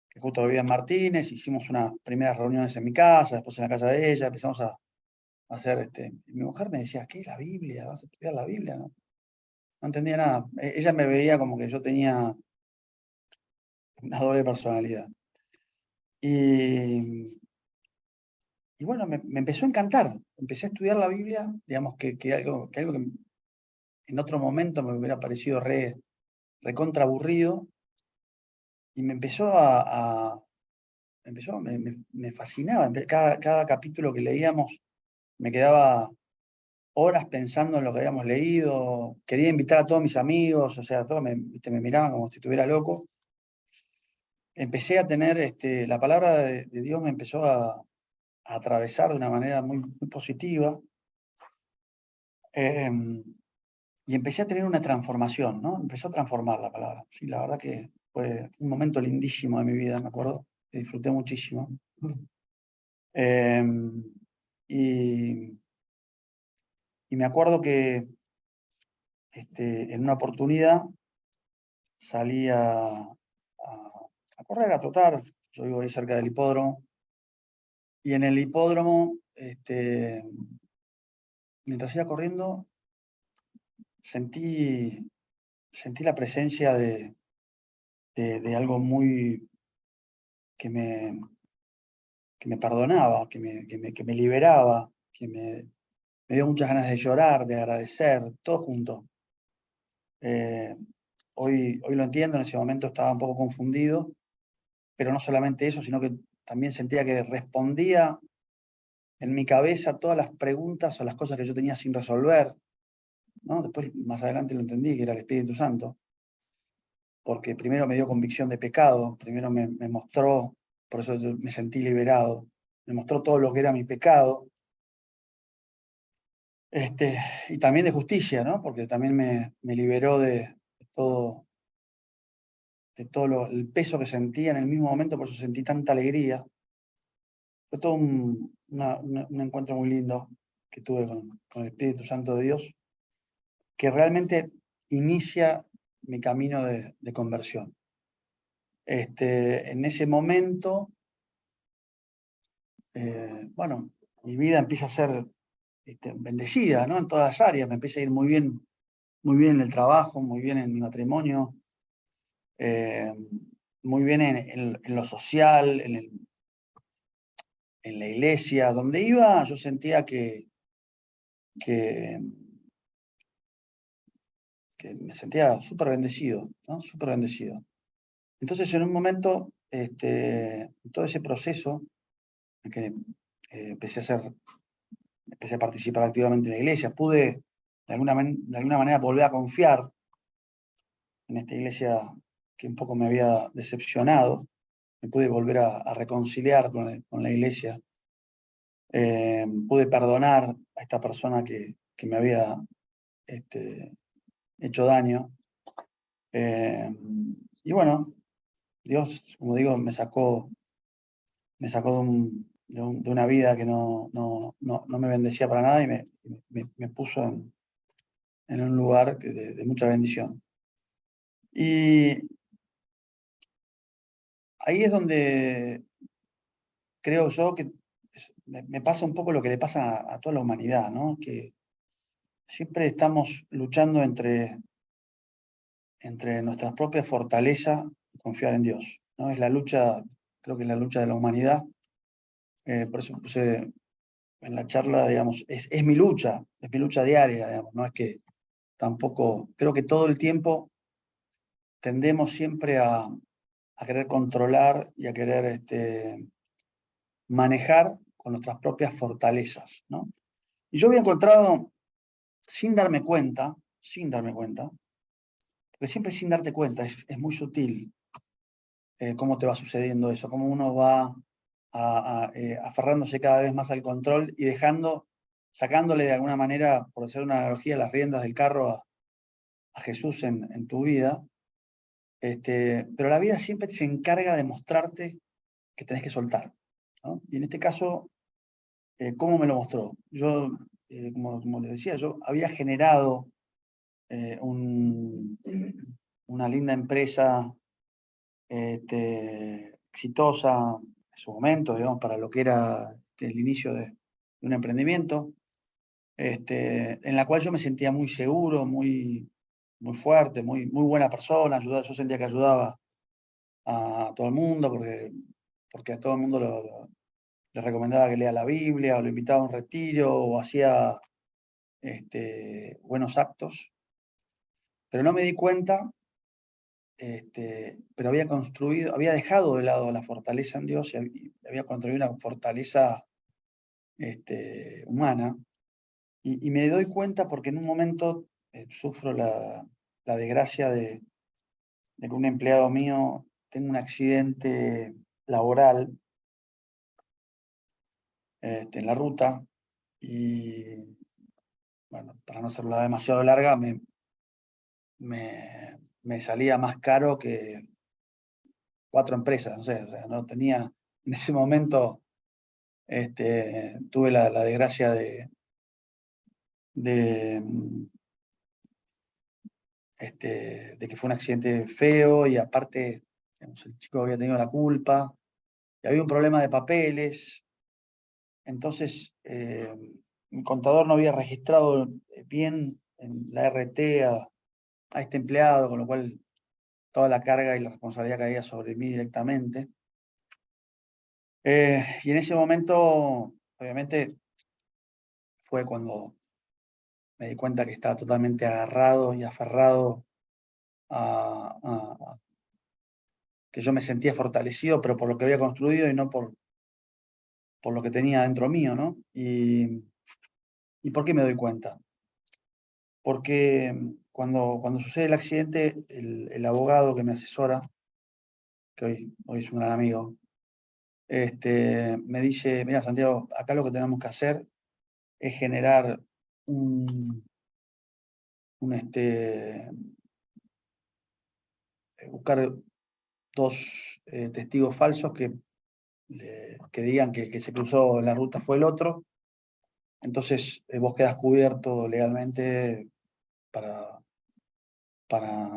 que justo vivía en Martínez. Hicimos unas primeras reuniones en mi casa, después en la casa de ella, empezamos a hacer, mi mujer me decía, ¿qué es la Biblia? ¿Vas a estudiar la Biblia? No entendía nada. Ella me veía como que yo tenía una doble personalidad. Y bueno, me empezó a encantar. Empecé a estudiar la Biblia, digamos que algo que en otro momento me hubiera parecido recontra aburrido, y me empezó me fascinaba. Cada capítulo que leíamos me quedaba horas pensando en lo que habíamos leído, quería invitar a todos mis amigos, o sea, todos me miraban como si estuviera loco. Empecé a tener, la palabra de Dios me empezó a atravesar de una manera muy, muy positiva, y empecé a tener una transformación, ¿no? Empezó a transformar la palabra. Sí, la verdad que fue un momento lindísimo de mi vida, me acuerdo, que disfruté muchísimo. Y me acuerdo que en una oportunidad salí a correr, a trotar. Yo vivo ahí cerca del hipódromo. Y en el hipódromo, mientras iba corriendo, sentí la presencia de algo muy que me perdonaba, que me liberaba, que me dio muchas ganas de llorar, de agradecer, todo junto. Hoy lo entiendo, en ese momento estaba un poco confundido, pero no solamente eso, sino que también sentía que respondía en mi cabeza todas las preguntas o las cosas que yo tenía sin resolver, ¿no? Después, más adelante lo entendí, que era el Espíritu Santo, porque primero me dio convicción de pecado, primero me mostró, por eso yo me sentí liberado, me mostró todo lo que era mi pecado, y también de justicia, ¿no? Porque también me liberó de todo el peso que sentía en el mismo momento, por eso sentí tanta alegría. Fue todo un encuentro muy lindo que tuve con el Espíritu Santo de Dios, que realmente inicia mi camino de conversión. En ese momento, bueno, mi vida empieza a ser bendecida, ¿no? En todas las áreas, me empieza a ir muy bien en el trabajo, muy bien en mi matrimonio, muy bien en lo social, en la iglesia. Donde iba, yo sentía que me sentía súper bendecido, ¿no? Súper bendecido. Entonces, en un momento, todo ese proceso en que empecé a participar activamente en la iglesia, pude de alguna manera volver a confiar en esta iglesia que un poco me había decepcionado, me pude volver a reconciliar con la iglesia, pude perdonar a esta persona que me había hecho daño, y bueno, Dios, como digo, me sacó de una vida que no me bendecía para nada, y me puso en un lugar de mucha bendición. Y ahí es donde creo yo que me pasa un poco lo que le pasa a toda la humanidad, ¿no? Que siempre estamos luchando entre nuestras propias fortalezas y confiar en Dios, ¿no? Es la lucha, creo que es la lucha de la humanidad. Por eso puse en la charla, digamos, es mi lucha diaria, digamos, no es que tampoco, creo que todo el tiempo tendemos siempre a querer controlar y a querer manejar con nuestras propias fortalezas, ¿no? Y yo había encontrado, sin darme cuenta, porque siempre sin darte cuenta, es muy sutil cómo te va sucediendo eso, cómo uno va aferrándose cada vez más al control y sacándole de alguna manera, por hacer una analogía, las riendas del carro a Jesús en tu vida. Pero la vida siempre se encarga de mostrarte que tenés que soltar, ¿no? Y en este caso, ¿cómo me lo mostró? Yo, como les decía, yo había generado una linda empresa exitosa en su momento, digamos, para lo que era el inicio de un emprendimiento, en la cual yo me sentía muy seguro, muy fuerte, muy buena persona. Yo sentía que ayudaba a todo el mundo, porque a todo el mundo le recomendaba que lea la Biblia, o lo invitaba a un retiro, o hacía buenos actos. pero no me di cuenta, pero había dejado de lado la fortaleza en Dios y había construido una fortaleza humana. Y me doy cuenta porque en un momento sufro la desgracia de que un empleado mío tenga un accidente laboral en la ruta y, bueno, para no hacerla demasiado larga, me salía más caro que 4 empresas, no sé, o sea, no tenía, en ese momento tuve la desgracia de, de que fue un accidente feo y aparte, digamos, el chico había tenido la culpa, y había un problema de papeles, entonces mi contador no había registrado bien en la RT a este empleado, con lo cual toda la carga y la responsabilidad caía sobre mí directamente. Y en ese momento, obviamente, fue cuando me di cuenta que estaba totalmente agarrado y aferrado a que yo me sentía fortalecido, pero por lo que había construido y no por lo que tenía dentro mío, ¿no? ¿Y por qué me doy cuenta? Porque cuando sucede el accidente, el abogado que me asesora, que hoy es un gran amigo, me dice, mira, Santiago, acá lo que tenemos que hacer es generar buscar 2 testigos falsos que digan que el que se cruzó en la ruta fue el otro. Entonces vos quedás cubierto legalmente para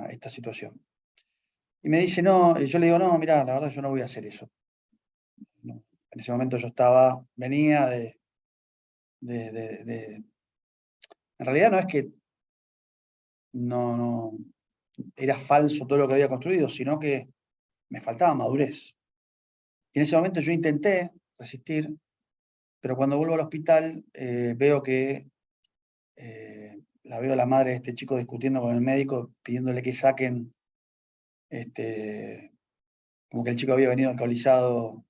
esta situación. Y me dice, no, y yo le digo, no, mira, la verdad yo no voy a hacer eso. No. En ese momento yo venía en realidad no es que no era falso todo lo que había construido, sino que me faltaba madurez. Y en ese momento yo intenté resistir, pero cuando vuelvo al hospital veo que la veo a la madre de este chico discutiendo con el médico, pidiéndole que saquen, como que el chico había venido alcoholizado,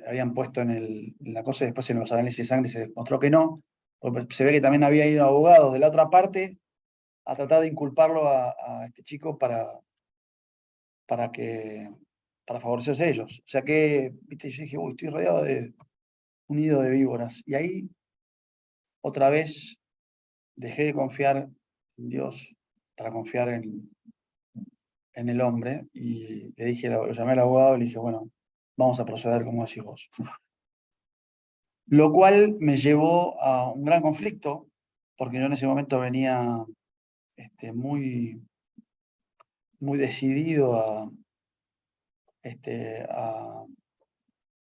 habían puesto en la cosa y después en los análisis de sangre se demostró que no, porque se ve que también había ido abogados de la otra parte a tratar de inculparlo a este chico para favorecerse a ellos. O sea que, viste, yo dije, uy, estoy rodeado de un nido de víboras. Y ahí, otra vez, dejé de confiar en Dios para confiar en el hombre y le dije, lo llamé al abogado y le dije, bueno, vamos a proceder como decís vos. Lo cual me llevó a un gran conflicto, porque yo en ese momento venía muy, muy decidido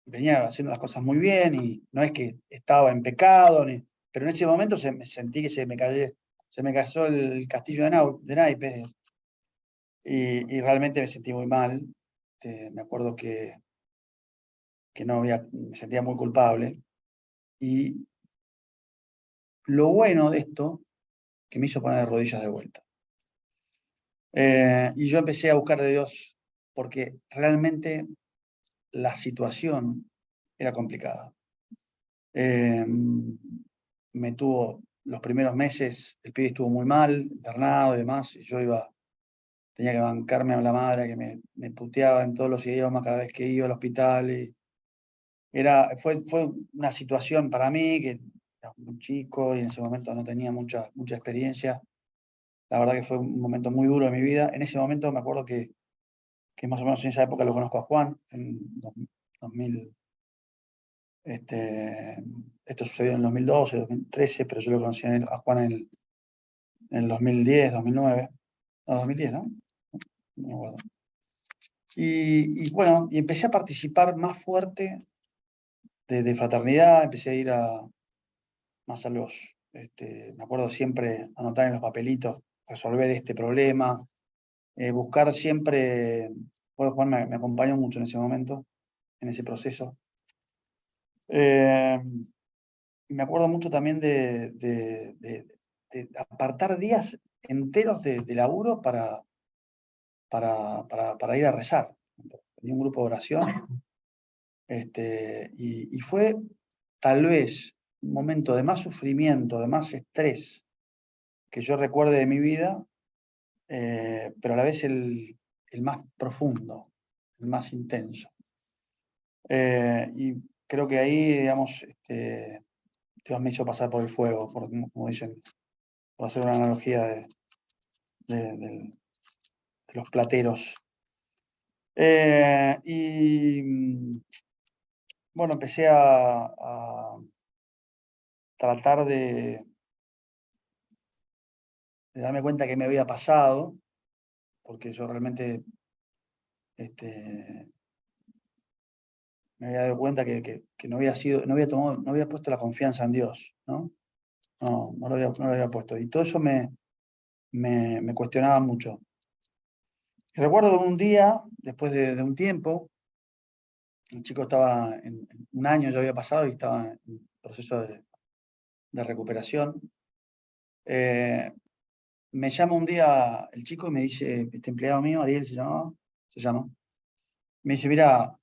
venía haciendo las cosas muy bien y no es que estaba en pecado, pero en ese momento me sentí que se me cayó el castillo de naipes y realmente me sentí muy mal. Me acuerdo que me sentía muy culpable. Y lo bueno de esto, que me hizo poner de rodillas de vuelta. Y yo empecé a buscar de Dios porque realmente la situación era complicada. Me tuvo los primeros meses, el pibe estuvo muy mal, internado y demás, y yo tenía que bancarme a la madre que me puteaba en todos los idiomas cada vez que iba al hospital. Y fue una situación para mí que era muy chico y en ese momento no tenía mucha experiencia. La verdad que fue un momento muy duro de mi vida. En ese momento me acuerdo que más o menos en esa época lo conozco a Juan, en 2000. Esto sucedió en el 2012, 2013, pero yo lo conocí a Juan en el 2010, 2009. No, 2010, ¿no? No me acuerdo. Y bueno, y empecé a participar más fuerte de fraternidad, empecé a ir más a me acuerdo siempre anotar en los papelitos, resolver este problema, buscar siempre, bueno, Juan me acompañó mucho en ese momento, en ese proceso. Me acuerdo mucho también de apartar días enteros de laburo para ir a rezar. Tenía un grupo de oración. Y fue tal vez un momento de más sufrimiento, de más estrés que yo recuerde de mi vida, pero a la vez el más profundo, el más intenso. Y creo que ahí, digamos, Dios me hizo pasar por el fuego, como dicen, por hacer una analogía de los plateros. Bueno, empecé a tratar de darme cuenta que me había pasado, porque yo realmente me había dado cuenta que no había sido, no había puesto la confianza en Dios, ¿no? No lo había puesto. Y todo eso me cuestionaba mucho. Y recuerdo que un día, después de un tiempo, el chico estaba un año ya había pasado y estaba en proceso de recuperación. Me llama un día el chico y me dice, este empleado mío, Ariel se llama, me dice, mira,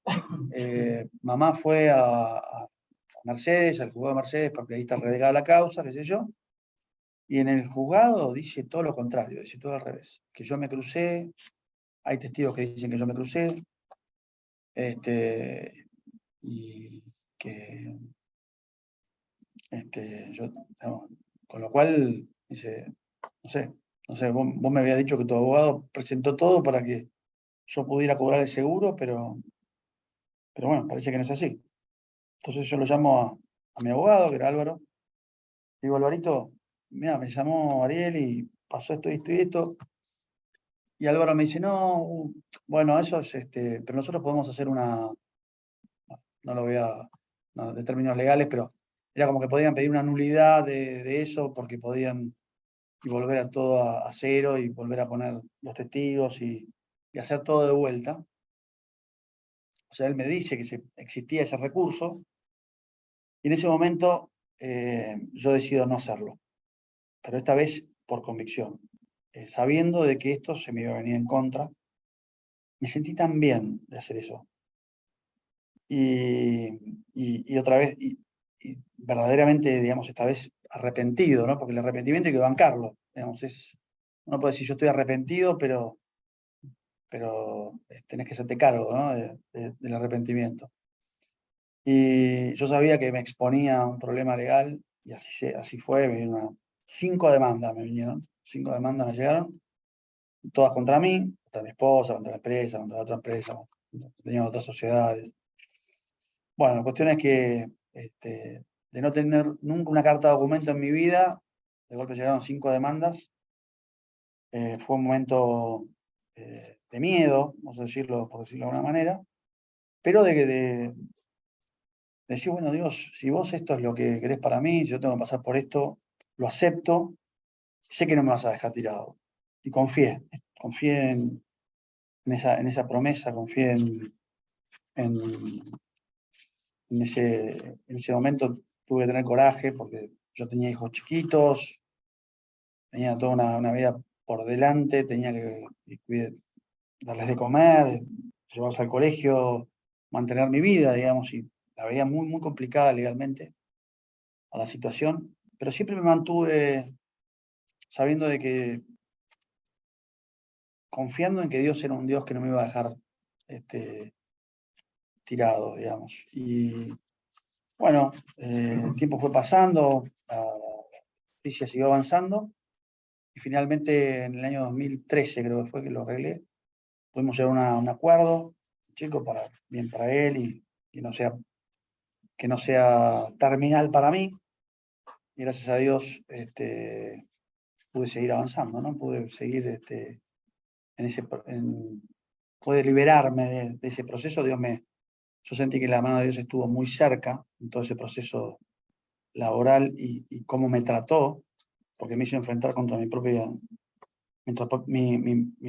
mamá fue a Mercedes, al juzgado de Mercedes, porque ahí está redegada la causa, qué sé yo, y en el juzgado dice todo lo contrario, dice todo al revés, que yo me crucé, hay testigos que dicen que yo me crucé, y que con lo cual, dice, no sé, vos me habías dicho que tu abogado presentó todo para que yo pudiera cobrar el seguro, pero bueno, parece que no es así. Entonces yo lo llamo a mi abogado, que era Álvaro. Digo, Alvarito, mira, me llamó Ariel y pasó esto y esto y esto. Y Álvaro me dice, no, bueno, eso es, pero nosotros podemos hacer no lo voy a, no, de términos legales, pero era como que podían pedir una nulidad de eso porque podían y volver a todo a cero y volver a poner los testigos y hacer todo de vuelta. O sea, él me dice que existía ese recurso y en ese momento yo decido no hacerlo, pero esta vez por convicción, sabiendo de que esto se me iba a venir en contra. Me sentí tan bien de hacer eso. Y otra vez, y verdaderamente, digamos, esta vez arrepentido, ¿no? Porque el arrepentimiento hay que bancarlo, digamos, uno puede decir yo estoy arrepentido, pero tenés que hacerte cargo, ¿no? Del arrepentimiento. Y yo sabía que me exponía a un problema legal, y así fue, me vinieron 5 demandas, 5 demandas me llegaron, todas contra mí, contra mi esposa, contra la empresa, contra la otra empresa, tenía otras sociedades. Bueno, la cuestión es que de no tener nunca una carta de documento en mi vida, de golpe llegaron 5 demandas. Fue un momento de miedo, vamos a decirlo, por decirlo de alguna manera, pero de decir, bueno, Dios, si vos esto es lo que querés para mí, si yo tengo que pasar por esto, lo acepto, sé que no me vas a dejar tirado. Y confié en esa promesa, confié en ese momento tuve que tener coraje porque yo tenía hijos chiquitos, tenía toda una vida por delante, tenía que darles de comer, llevarlos al colegio, mantener mi vida, digamos, y la veía muy, muy complicada legalmente a la situación, pero siempre me mantuve sabiendo de que, confiando en que Dios era un Dios que no me iba a dejar tirado, digamos. Y bueno, el tiempo fue pasando, la justicia siguió avanzando y finalmente en el año 2013 creo que fue que lo arreglé. Pudimos llegar a un acuerdo, chico, bien para él y que no sea terminal para mí. Y gracias a Dios pude seguir avanzando, ¿no? Pude seguir pude liberarme de ese proceso. Yo sentí que la mano de Dios estuvo muy cerca en todo ese proceso laboral y cómo me trató, porque me hizo enfrentar contra mi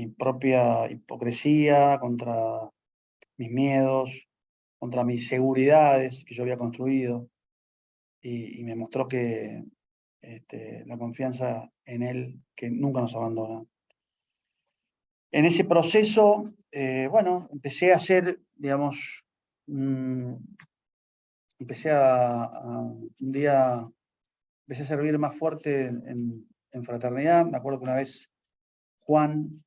propia hipocresía, contra mis miedos, contra mis seguridades que yo había construido, y me mostró que la confianza en Él, que nunca nos abandona. En ese proceso, bueno, empecé a hacer, digamos, empecé un día, empecé a servir más fuerte en fraternidad. Me acuerdo que una vez Juan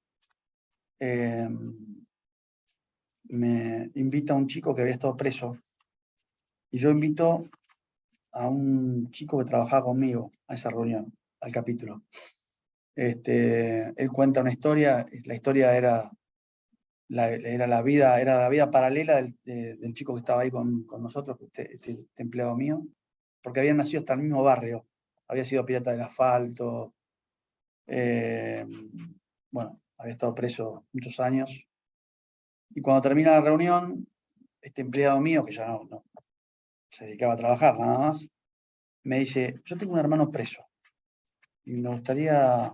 me invita a un chico que había estado preso, y yo invito a un chico que trabajaba conmigo a esa reunión, al capítulo. Él cuenta una historia, la historia era la vida paralela del chico que estaba ahí con nosotros, este empleado mío, porque habían nacido hasta el mismo barrio, había sido pirata del asfalto, bueno, había estado preso muchos años, y cuando termina la reunión, este empleado mío, que ya no se dedicaba a trabajar nada más, me dice: yo tengo un hermano preso, y me gustaría...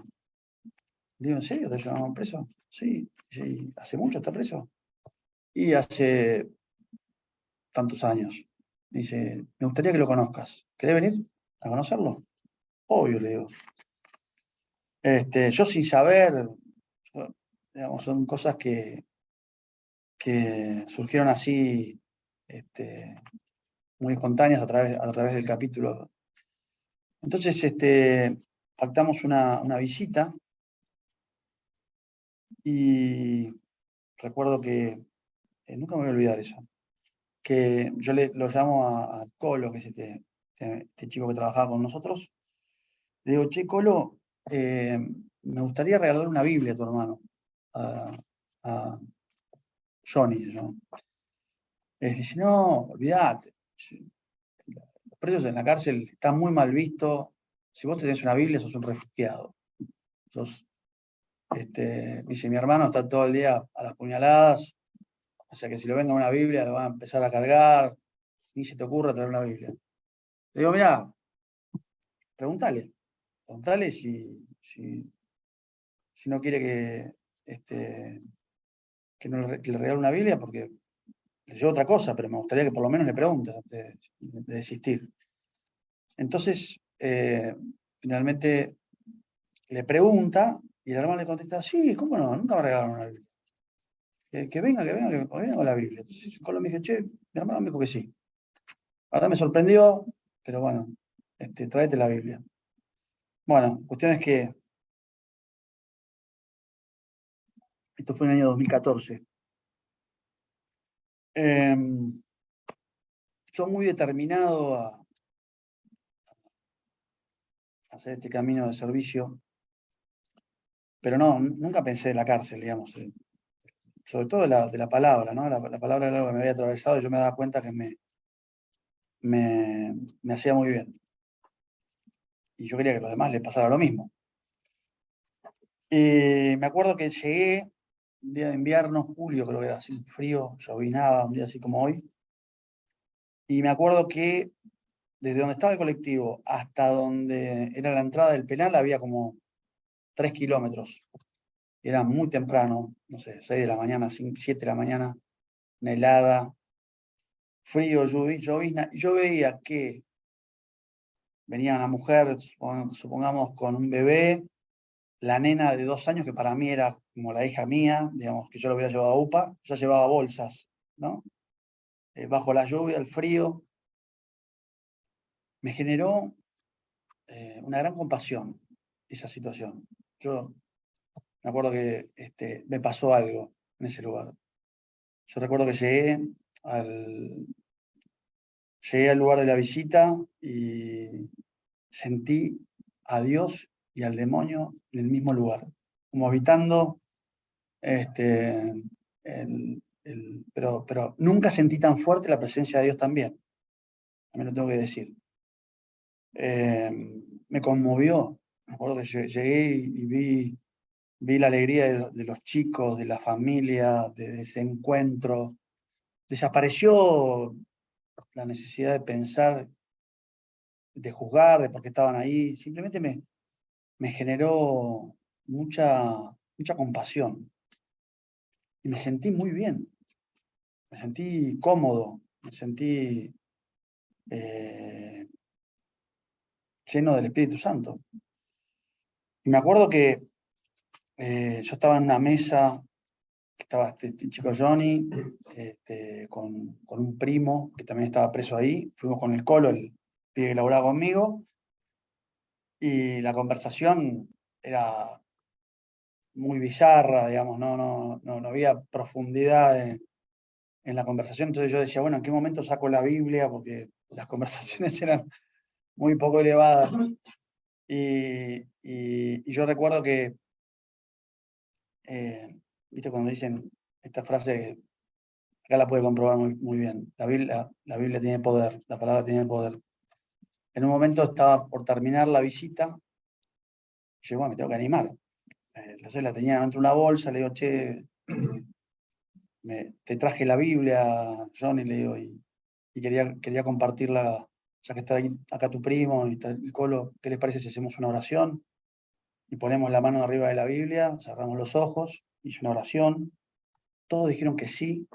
Digo, ¿en serio? ¿Te llamaron preso? Sí. Sí. ¿Hace mucho está preso? Y hace tantos años. Dice: me gustaría que lo conozcas. ¿Querés venir a conocerlo? Obvio, le digo. Yo sin saber, digamos, son cosas que surgieron así, muy espontáneas a través del capítulo. Entonces, pactamos una visita, y recuerdo que, nunca me voy a olvidar eso, que yo lo llamo a Colo, que es este chico que trabajaba con nosotros. Le digo: che, Colo, me gustaría regalarle una Biblia a tu hermano, a Johnny, ¿no? Dice: no, olvídate. Los presos en la cárcel están muy mal vistos. Si vos tenés una Biblia, sos un refugiado. Dice: mi hermano está todo el día a las puñaladas, o sea que si lo venga una Biblia, lo van a empezar a cargar. Ni se te ocurra traer una Biblia. Le digo: mirá, preguntale si no quiere que le regale una Biblia, porque le llevo otra cosa, pero me gustaría que por lo menos le pregunte antes de desistir. Entonces, finalmente le pregunta, y el hermano le contesta: sí, ¿cómo no? Nunca me regalaron una Biblia. Que venga con la Biblia. Entonces, Colo me dijo: che, mi hermano me dijo que sí. La verdad me sorprendió, pero bueno, tráete la Biblia. Bueno, cuestión es que esto fue en el año 2014. Yo muy determinado a hacer este camino de servicio, pero nunca pensé en la cárcel, digamos, sobre todo de la palabra, ¿no? La palabra era algo que me había atravesado, y yo me daba cuenta que me hacía muy bien. Y yo quería que a los demás les pasara lo mismo. Me acuerdo que llegué un día de invierno, julio, creo que era así, frío, llovinaba, un día así como hoy. Y me acuerdo que desde donde estaba el colectivo hasta donde era la entrada del penal había como 3 kilómetros. Era muy temprano, no sé, 6 de la mañana, 7 de la mañana, una helada, frío, llovizna. Yo veía que venía una mujer, supongamos, con un bebé, la nena de 2 años, que para mí era como la hija mía, digamos, que yo lo hubiera llevado a UPA, ya llevaba bolsas, ¿no? Bajo la lluvia, el frío, me generó una gran compasión esa situación. Yo me acuerdo que me pasó algo en ese lugar. Yo recuerdo que llegué al lugar de la visita y sentí a Dios y al demonio en el mismo lugar, como habitando, pero nunca sentí tan fuerte la presencia de Dios también, también lo tengo que decir. Me conmovió. Me acuerdo que llegué y vi la alegría de los chicos, de la familia, de ese encuentro. Desapareció la necesidad de pensar, de juzgar, de por qué estaban ahí. Simplemente me generó mucha compasión. Y me sentí muy bien. Me sentí cómodo. Me sentí lleno del Espíritu Santo. Y me acuerdo que yo estaba en una mesa, que estaba este chico Johnny, con un primo que también estaba preso ahí. Fuimos con el Colo, el pibe que laburaba conmigo, y la conversación era muy bizarra, digamos, no había profundidad en la conversación. Entonces yo decía, bueno, ¿en qué momento saco la Biblia? Porque las conversaciones eran muy poco elevadas. Y yo recuerdo que, viste, cuando dicen esta frase, acá la puede comprobar muy bien, la Biblia tiene poder, la palabra tiene poder. En un momento estaba por terminar la visita, y yo, bueno, me tengo que animar. Entonces la tenía dentro de una bolsa, le digo, che, te traje la Biblia, Johnny, le digo, y quería compartirla, ya que está acá tu primo y está el Colo, ¿qué les parece si hacemos una oración? Y ponemos la mano arriba de la Biblia, cerramos los ojos, hice una oración, todos dijeron que sí,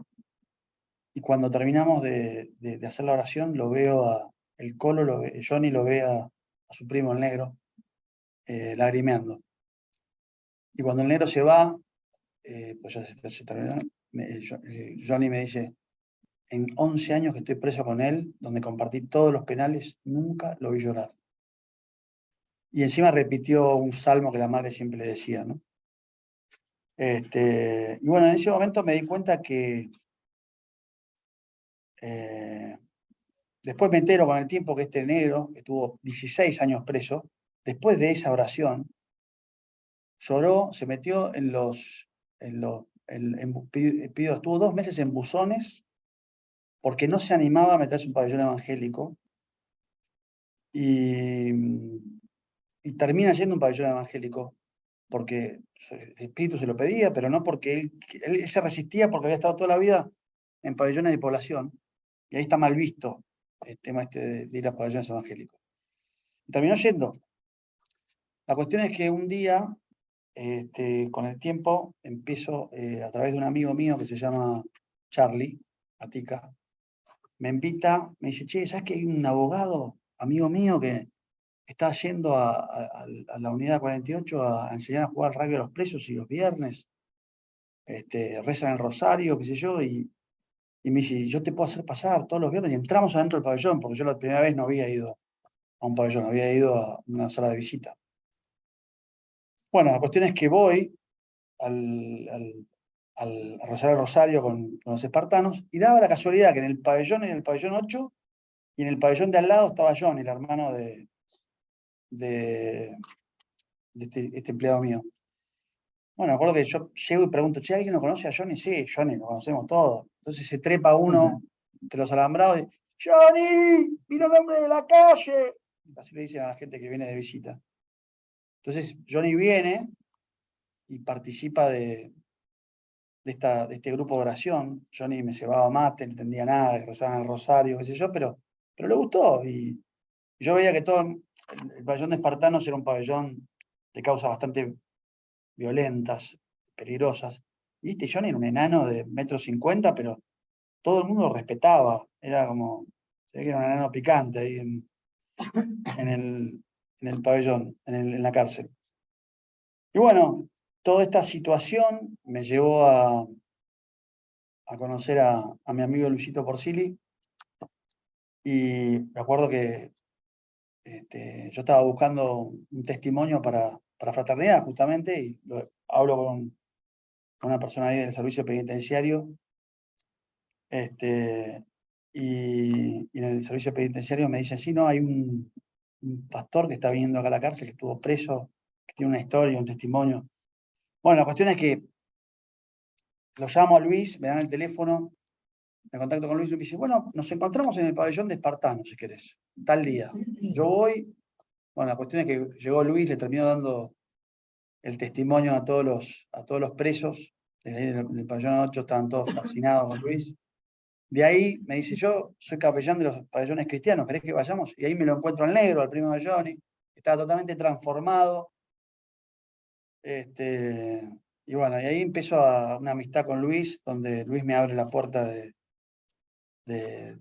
y cuando terminamos de hacer la oración, lo veo el Colo, Johnny lo ve a su primo el negro, lagrimeando. Y cuando el negro se va, pues ya se terminó, Johnny me dice, en 11 años que estoy preso con él, donde compartí todos los penales, nunca lo vi llorar. Y encima repitió un salmo que la madre siempre le decía, ¿no? Y bueno, en ese momento me di cuenta que después me entero con el tiempo que este negro, que estuvo 16 años preso, después de esa oración, lloró, se metió estuvo 2 meses en buzones porque no se animaba a meterse en un pabellón evangélico y termina yendo a un pabellón evangélico porque el espíritu se lo pedía, pero no porque él se resistía porque había estado toda la vida en pabellones de población y ahí está mal visto el tema de ir a pabellones evangélicos. Y terminó yendo. La cuestión es que un día, con el tiempo, empiezo a través de un amigo mío que se llama Charlie, Atica, me invita, me dice, che, ¿sabes que hay un abogado, amigo mío, que está yendo a la unidad 48 a enseñar a jugar al rugby a los presos y los viernes rezan el rosario, qué sé yo, y me dice, yo te puedo hacer pasar todos los viernes, y entramos adentro del pabellón, porque yo la primera vez no había ido a un pabellón, había ido a una sala de visita. Bueno, la cuestión es que voy a rezar el rosario con los espartanos, y daba la casualidad que en el pabellón 8, y en el pabellón de al lado estaba John, el hermano de este empleado mío. Bueno, me acuerdo que yo llego y pregunto, che, ¿alguien lo conoce a Johnny? Sí, Johnny, lo conocemos todos. Entonces se trepa uno entre los alambrados y, ¡Johnny! ¡Vino el hombre de la calle! Así le dicen a la gente que viene de visita. Entonces Johnny viene y participa de este grupo de oración. Johnny me cebaba mate, no entendía nada, que rezaban el rosario, qué sé yo, pero le gustó. Y yo veía que todo el pabellón de espartanos era un pabellón de causas bastante violentas, peligrosas. Y Johnny era un enano de 1,50 m, pero todo el mundo lo respetaba. Era como, se ve que era un enano picante ahí en el pabellón, en la cárcel. Y bueno, toda esta situación me llevó a conocer a mi amigo Luisito Porcili. Y me acuerdo que yo estaba buscando un testimonio para fraternidad, justamente, y hablo con una persona ahí del servicio penitenciario, y en el servicio penitenciario me dicen, sí, no, hay un pastor que está viniendo acá a la cárcel, que estuvo preso, que tiene una historia, un testimonio. Bueno, la cuestión es que lo llamo a Luis, me dan el teléfono, me contacto con Luis y me dice, bueno, nos encontramos en el pabellón de Espartano, si querés, tal día. Yo voy, bueno, la cuestión es que llegó Luis, le terminó dando el testimonio a todos los presos, desde ahí del pabellón 8 estaban todos fascinados con Luis. De ahí me dice, yo soy capellán de los pabellones cristianos, ¿querés que vayamos? Y ahí me lo encuentro al negro, al primo de Johnny, que estaba totalmente transformado. Y bueno, y ahí empezó una amistad con Luis, donde Luis me abre la puerta de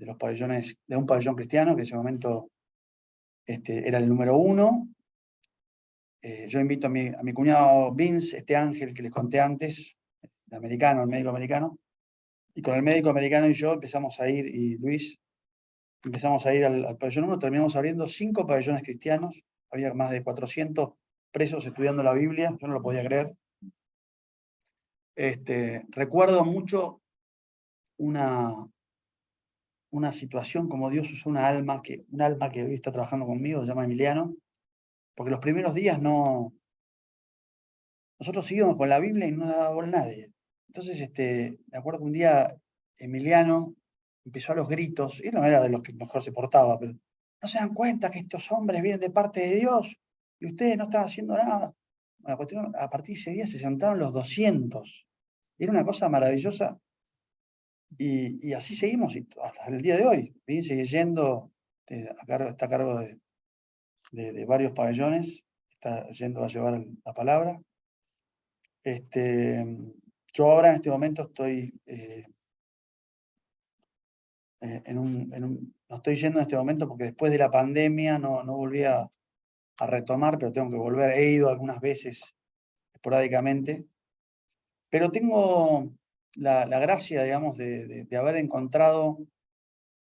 los pabellones, de un pabellón cristiano, que en ese momento era el número 1. Yo invito a mi cuñado Vince, este Ángel que les conté antes, el americano, el médico americano, y con el médico americano y yo empezamos a ir, y Luis, empezamos a ir al pabellón 1, terminamos abriendo 5 pabellones cristianos, había más de 400 presos estudiando la Biblia, yo no lo podía creer. Recuerdo mucho una situación como Dios usó un alma que hoy está trabajando conmigo, se llama Emiliano, porque los primeros días nosotros íbamos con la Biblia y no la daba por nadie. Entonces, me acuerdo que un día Emiliano empezó a los gritos, y no era de los que mejor se portaba, pero ¿no se dan cuenta que estos hombres vienen de parte de Dios y ustedes no están haciendo nada? Bueno, la cuestión, a partir de ese día se sentaron los 200. Era una cosa maravillosa. Y así seguimos hasta el día de hoy. Sigue yendo, está a cargo de varios pabellones, está yendo a llevar la palabra. Yo ahora en este momento estoy no estoy yendo en este momento porque después de la pandemia no volví a retomar, pero tengo que volver. He ido algunas veces esporádicamente, pero tengo la gracia, digamos, de haber encontrado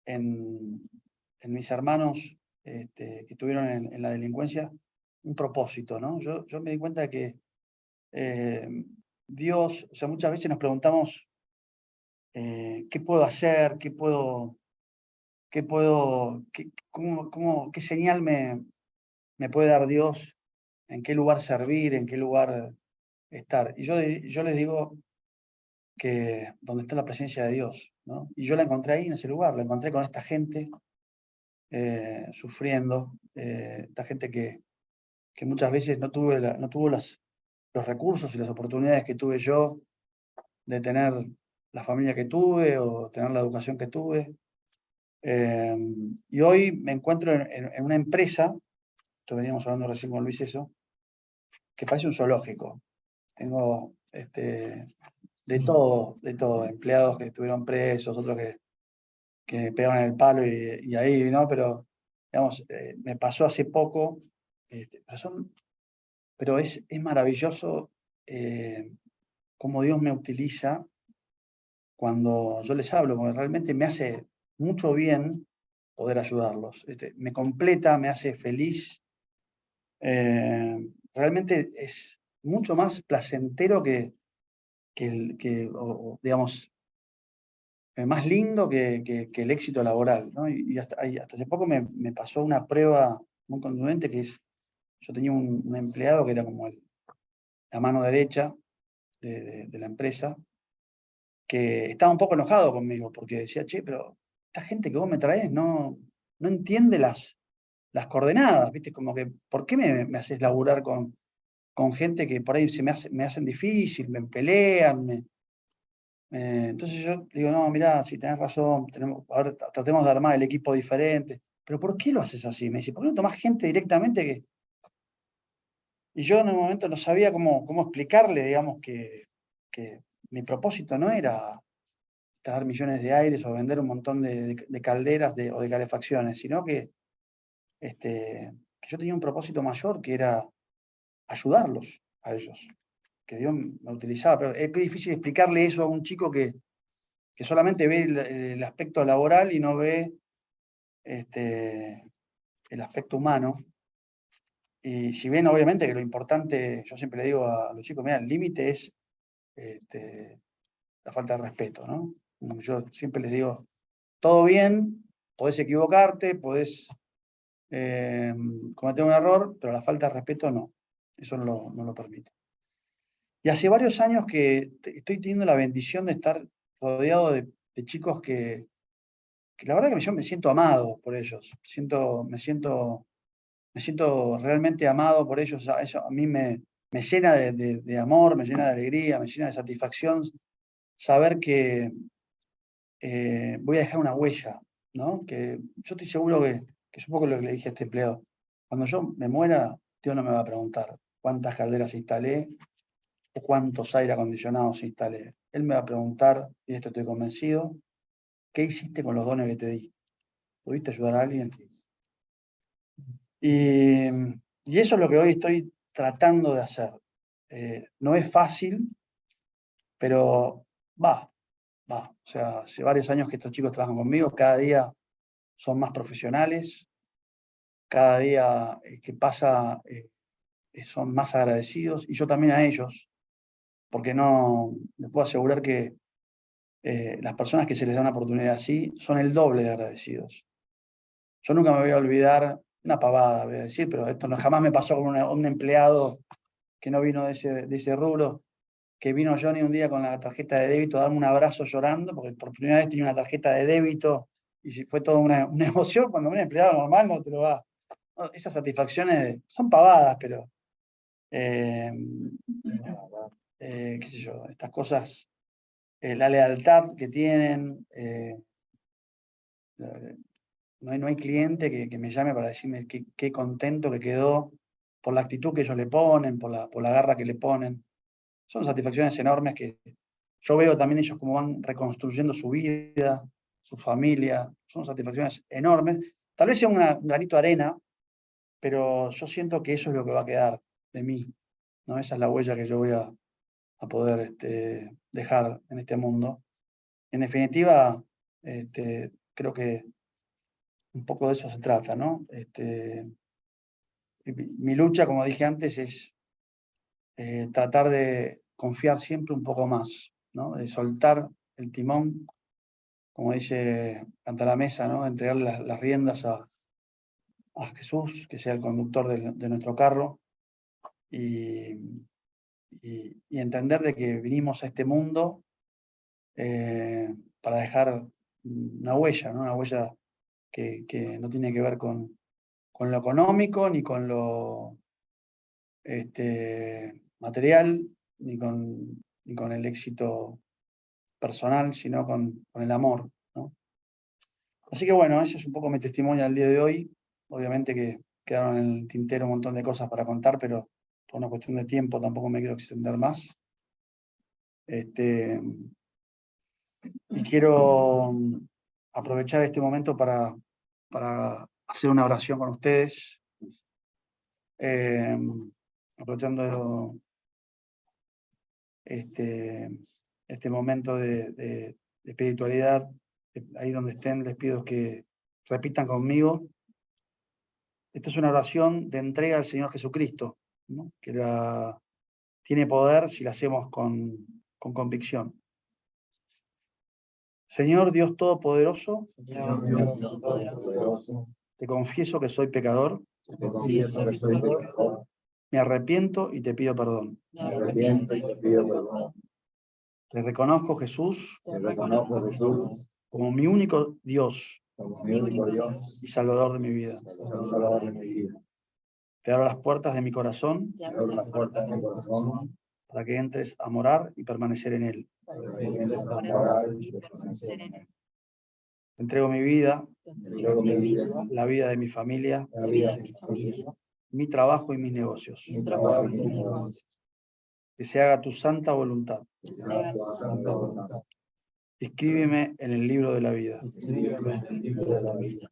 en mis hermanos que estuvieron en la delincuencia un propósito, ¿no? Yo me di cuenta de que Dios, o sea, muchas veces nos preguntamos qué puedo hacer, qué qué señal me puede dar Dios, en qué lugar servir, en qué lugar estar. Y yo les digo que donde está la presencia de Dios, ¿no? Y yo la encontré ahí en ese lugar, la encontré con esta gente sufriendo, esta gente que muchas veces no tuvo los recursos y las oportunidades que tuve yo de tener la familia que tuve o tener la educación que tuve. Y hoy me encuentro en una empresa, esto veníamos hablando recién con Luis eso, que parece un zoológico. Tengo de todo, empleados que estuvieron presos, otros que pegaron el palo y ahí, ¿no? Pero, digamos, me pasó hace poco, pero es maravilloso cómo Dios me utiliza cuando yo les hablo, porque realmente me hace mucho bien poder ayudarlos. Me completa, me hace feliz. Realmente es mucho más placentero digamos, más lindo que el éxito laboral, ¿no? Y hasta hace poco me pasó una prueba muy contundente que es, yo tenía un empleado que era como la mano derecha de la empresa, que estaba un poco enojado conmigo, porque decía, che, pero esta gente que vos me traes no entiende las coordenadas, ¿viste? Como que, ¿por qué me haces laburar con gente que por ahí me hacen difícil, me pelean? Entonces yo digo, no, mirá, si tenés razón, ahora tratemos de armar el equipo diferente. ¿Pero por qué lo haces así? Me dice, ¿por qué no tomás gente directamente que...? Y yo en un momento no sabía cómo explicarle, digamos, que mi propósito no era instalar millones de aires o vender un montón de calderas o de calefacciones, sino que yo tenía un propósito mayor, que era ayudarlos a ellos, que Dios me utilizaba. Pero es difícil explicarle eso a un chico que solamente ve el aspecto laboral y no ve el aspecto humano. Y si bien obviamente que lo importante, yo siempre le digo a los chicos, mira, el límite es la falta de respeto, ¿no? Yo siempre les digo, todo bien, podés equivocarte, podés cometer un error, pero la falta de respeto no. Eso no lo permite. Y hace varios años que estoy teniendo la bendición de estar rodeado de chicos que la verdad que yo me siento amado por ellos. Me siento realmente amado por ellos. Eso a mí me llena de amor, me llena de alegría, me llena de satisfacción saber que voy a dejar una huella, ¿no? Que yo estoy seguro que es un poco lo que le dije a este empleado. Cuando yo me muera, Dios no me va a preguntar cuántas calderas instalé o cuántos aire acondicionados instalé. Él me va a preguntar, y de esto estoy convencido, ¿qué hiciste con los dones que te di? ¿Pudiste ayudar a alguien? Y eso es lo que hoy estoy tratando de hacer. No es fácil, pero va. O sea, hace varios años que estos chicos trabajan conmigo, cada día son más profesionales, cada día que pasa son más agradecidos, y yo también a ellos, porque no les puedo asegurar que las personas que se les da una oportunidad así son el doble de agradecidos. Yo nunca me voy a olvidar, una pavada voy a decir, pero esto no, jamás me pasó con un empleado que no vino de ese rubro, que vino Johnny un día con la tarjeta de débito a darme un abrazo llorando, porque por primera vez tenía una tarjeta de débito, y fue toda una emoción. Cuando un empleado normal no te lo va. No, esas satisfacciones son pavadas, pero qué sé yo, estas cosas, la lealtad que tienen, no hay cliente que me llame para decirme qué contento que quedó por la actitud que ellos le ponen, por la garra que le ponen. Son satisfacciones enormes que yo veo también ellos cómo van reconstruyendo su vida, su familia. Son satisfacciones enormes. Tal vez sea un granito de arena, pero yo siento que eso es lo que va a quedar de mí, ¿no? Esa es la huella que yo voy a poder dejar en este mundo. En definitiva, creo que un poco de eso se trata, ¿no? Mi lucha, como dije antes, es tratar de confiar siempre un poco más, ¿no? De soltar el timón, como dice Canta la Mesa, ¿no? Entregarle las riendas a Jesús, que sea el conductor de nuestro carro, y entender de que vinimos a este mundo para dejar una huella, ¿no? Una huella que no tiene que ver con lo económico, ni con lo material, ni con el éxito personal, sino con el amor, ¿no? Así que bueno, ese es un poco mi testimonio al día de hoy. Obviamente que quedaron en el tintero un montón de cosas para contar, pero por una cuestión de tiempo tampoco me quiero extender más. Y quiero aprovechar este momento para hacer una oración con ustedes, aprovechando este momento de espiritualidad. Ahí donde estén, les pido que repitan conmigo. Esta es una oración de entrega al Señor Jesucristo, ¿no? Que tiene poder si la hacemos con convicción. Señor Dios Todopoderoso, Señor Dios Todopoderoso, te confieso que soy pecador, te confieso que soy pecador, me arrepiento y te pido perdón. me arrepiento y te pido perdón. Te reconozco, Jesús, Te reconozco, Jesús, como mi único Dios como mi único Dios y Salvador de mi vida. y Salvador de mi vida. Te abro las puertas de mi corazón Te abro las puertas de mi corazón para que entres a morar y permanecer en él. para que entres a morar y permanecer en él. Te entrego mi vida, Te entrego mi vida, la vida de mi familia, la vida de mi familia, mi trabajo y mis negocios. mi trabajo y mi negocio. Que se haga tu santa voluntad. Que se haga tu santa voluntad. Escríbeme en el libro de la vida. Escríbeme en el libro de la vida.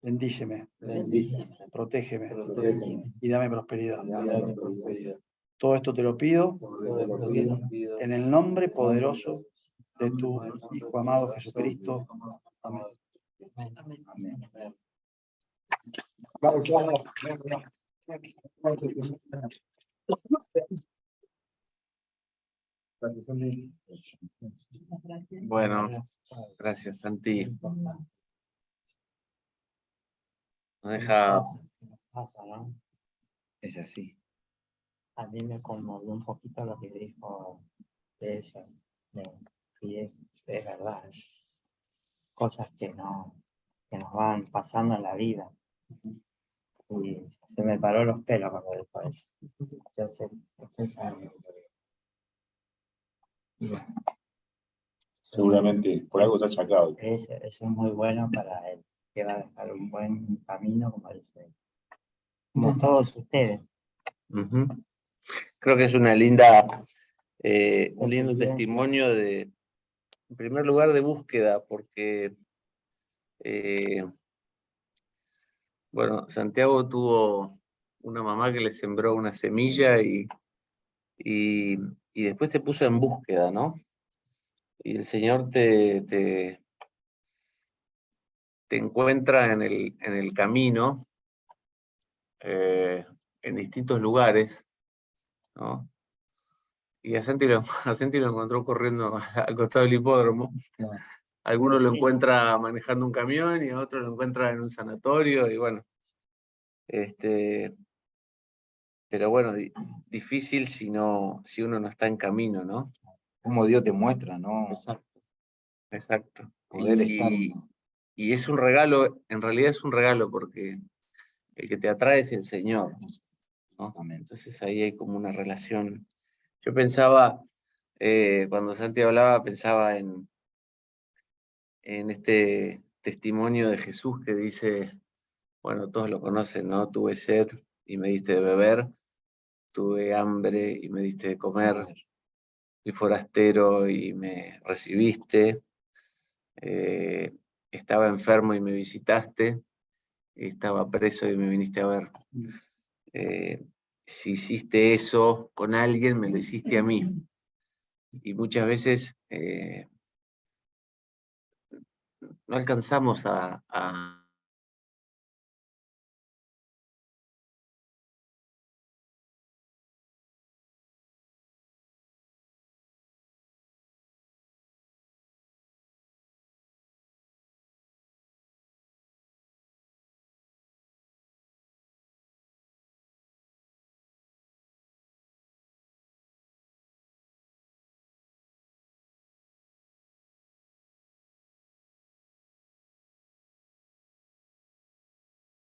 Bendíceme, Bendíceme, protégeme protégeme y dame prosperidad. y dame prosperidad. Todo esto te lo pido Todo te lo pido en el nombre poderoso de tu Hijo amado Jesucristo. Amén. Amén. Bueno, gracias, Santi. Nos deja... Es así. A mí me conmovió un poquito lo que dijo de eso. Y es verdad. Cosas que nos van pasando en la vida. Y se me paró los pelos cuando dijo eso. Yo sé algo. Y bueno, Seguramente por algo está achacado. eso es muy bueno para él. Que va a dejar un buen camino, como dice. Como todos ustedes. Ujú. Creo que es una linda, un lindo Experiencia. testimonio en primer lugar, de búsqueda, porque Bueno, Santiago tuvo una mamá que le sembró una semilla y después se puso en búsqueda, ¿no? Y el Señor te encuentra en el camino, en distintos lugares, ¿no? Y a Santi lo encontró corriendo al costado del hipódromo. Algunos lo encuentra manejando un camión y a otros lo encuentra en un sanatorio, y bueno. Pero bueno, difícil si uno no está en camino, ¿no? Como Dios te muestra, ¿no? Exacto. Poder estar. Y es un regalo, en realidad es un regalo, porque el que te atrae es el Señor, ¿no? Entonces ahí hay como una relación. Yo pensaba, cuando Santi hablaba, pensaba en este testimonio de Jesús que dice, bueno, todos lo conocen, ¿no? Tuve sed y me diste de beber, tuve hambre y me diste de comer, fui forastero y me recibiste, estaba enfermo y me visitaste, estaba preso y me viniste a ver. Si hiciste eso con alguien, me lo hiciste a mí. Y muchas veces no alcanzamos a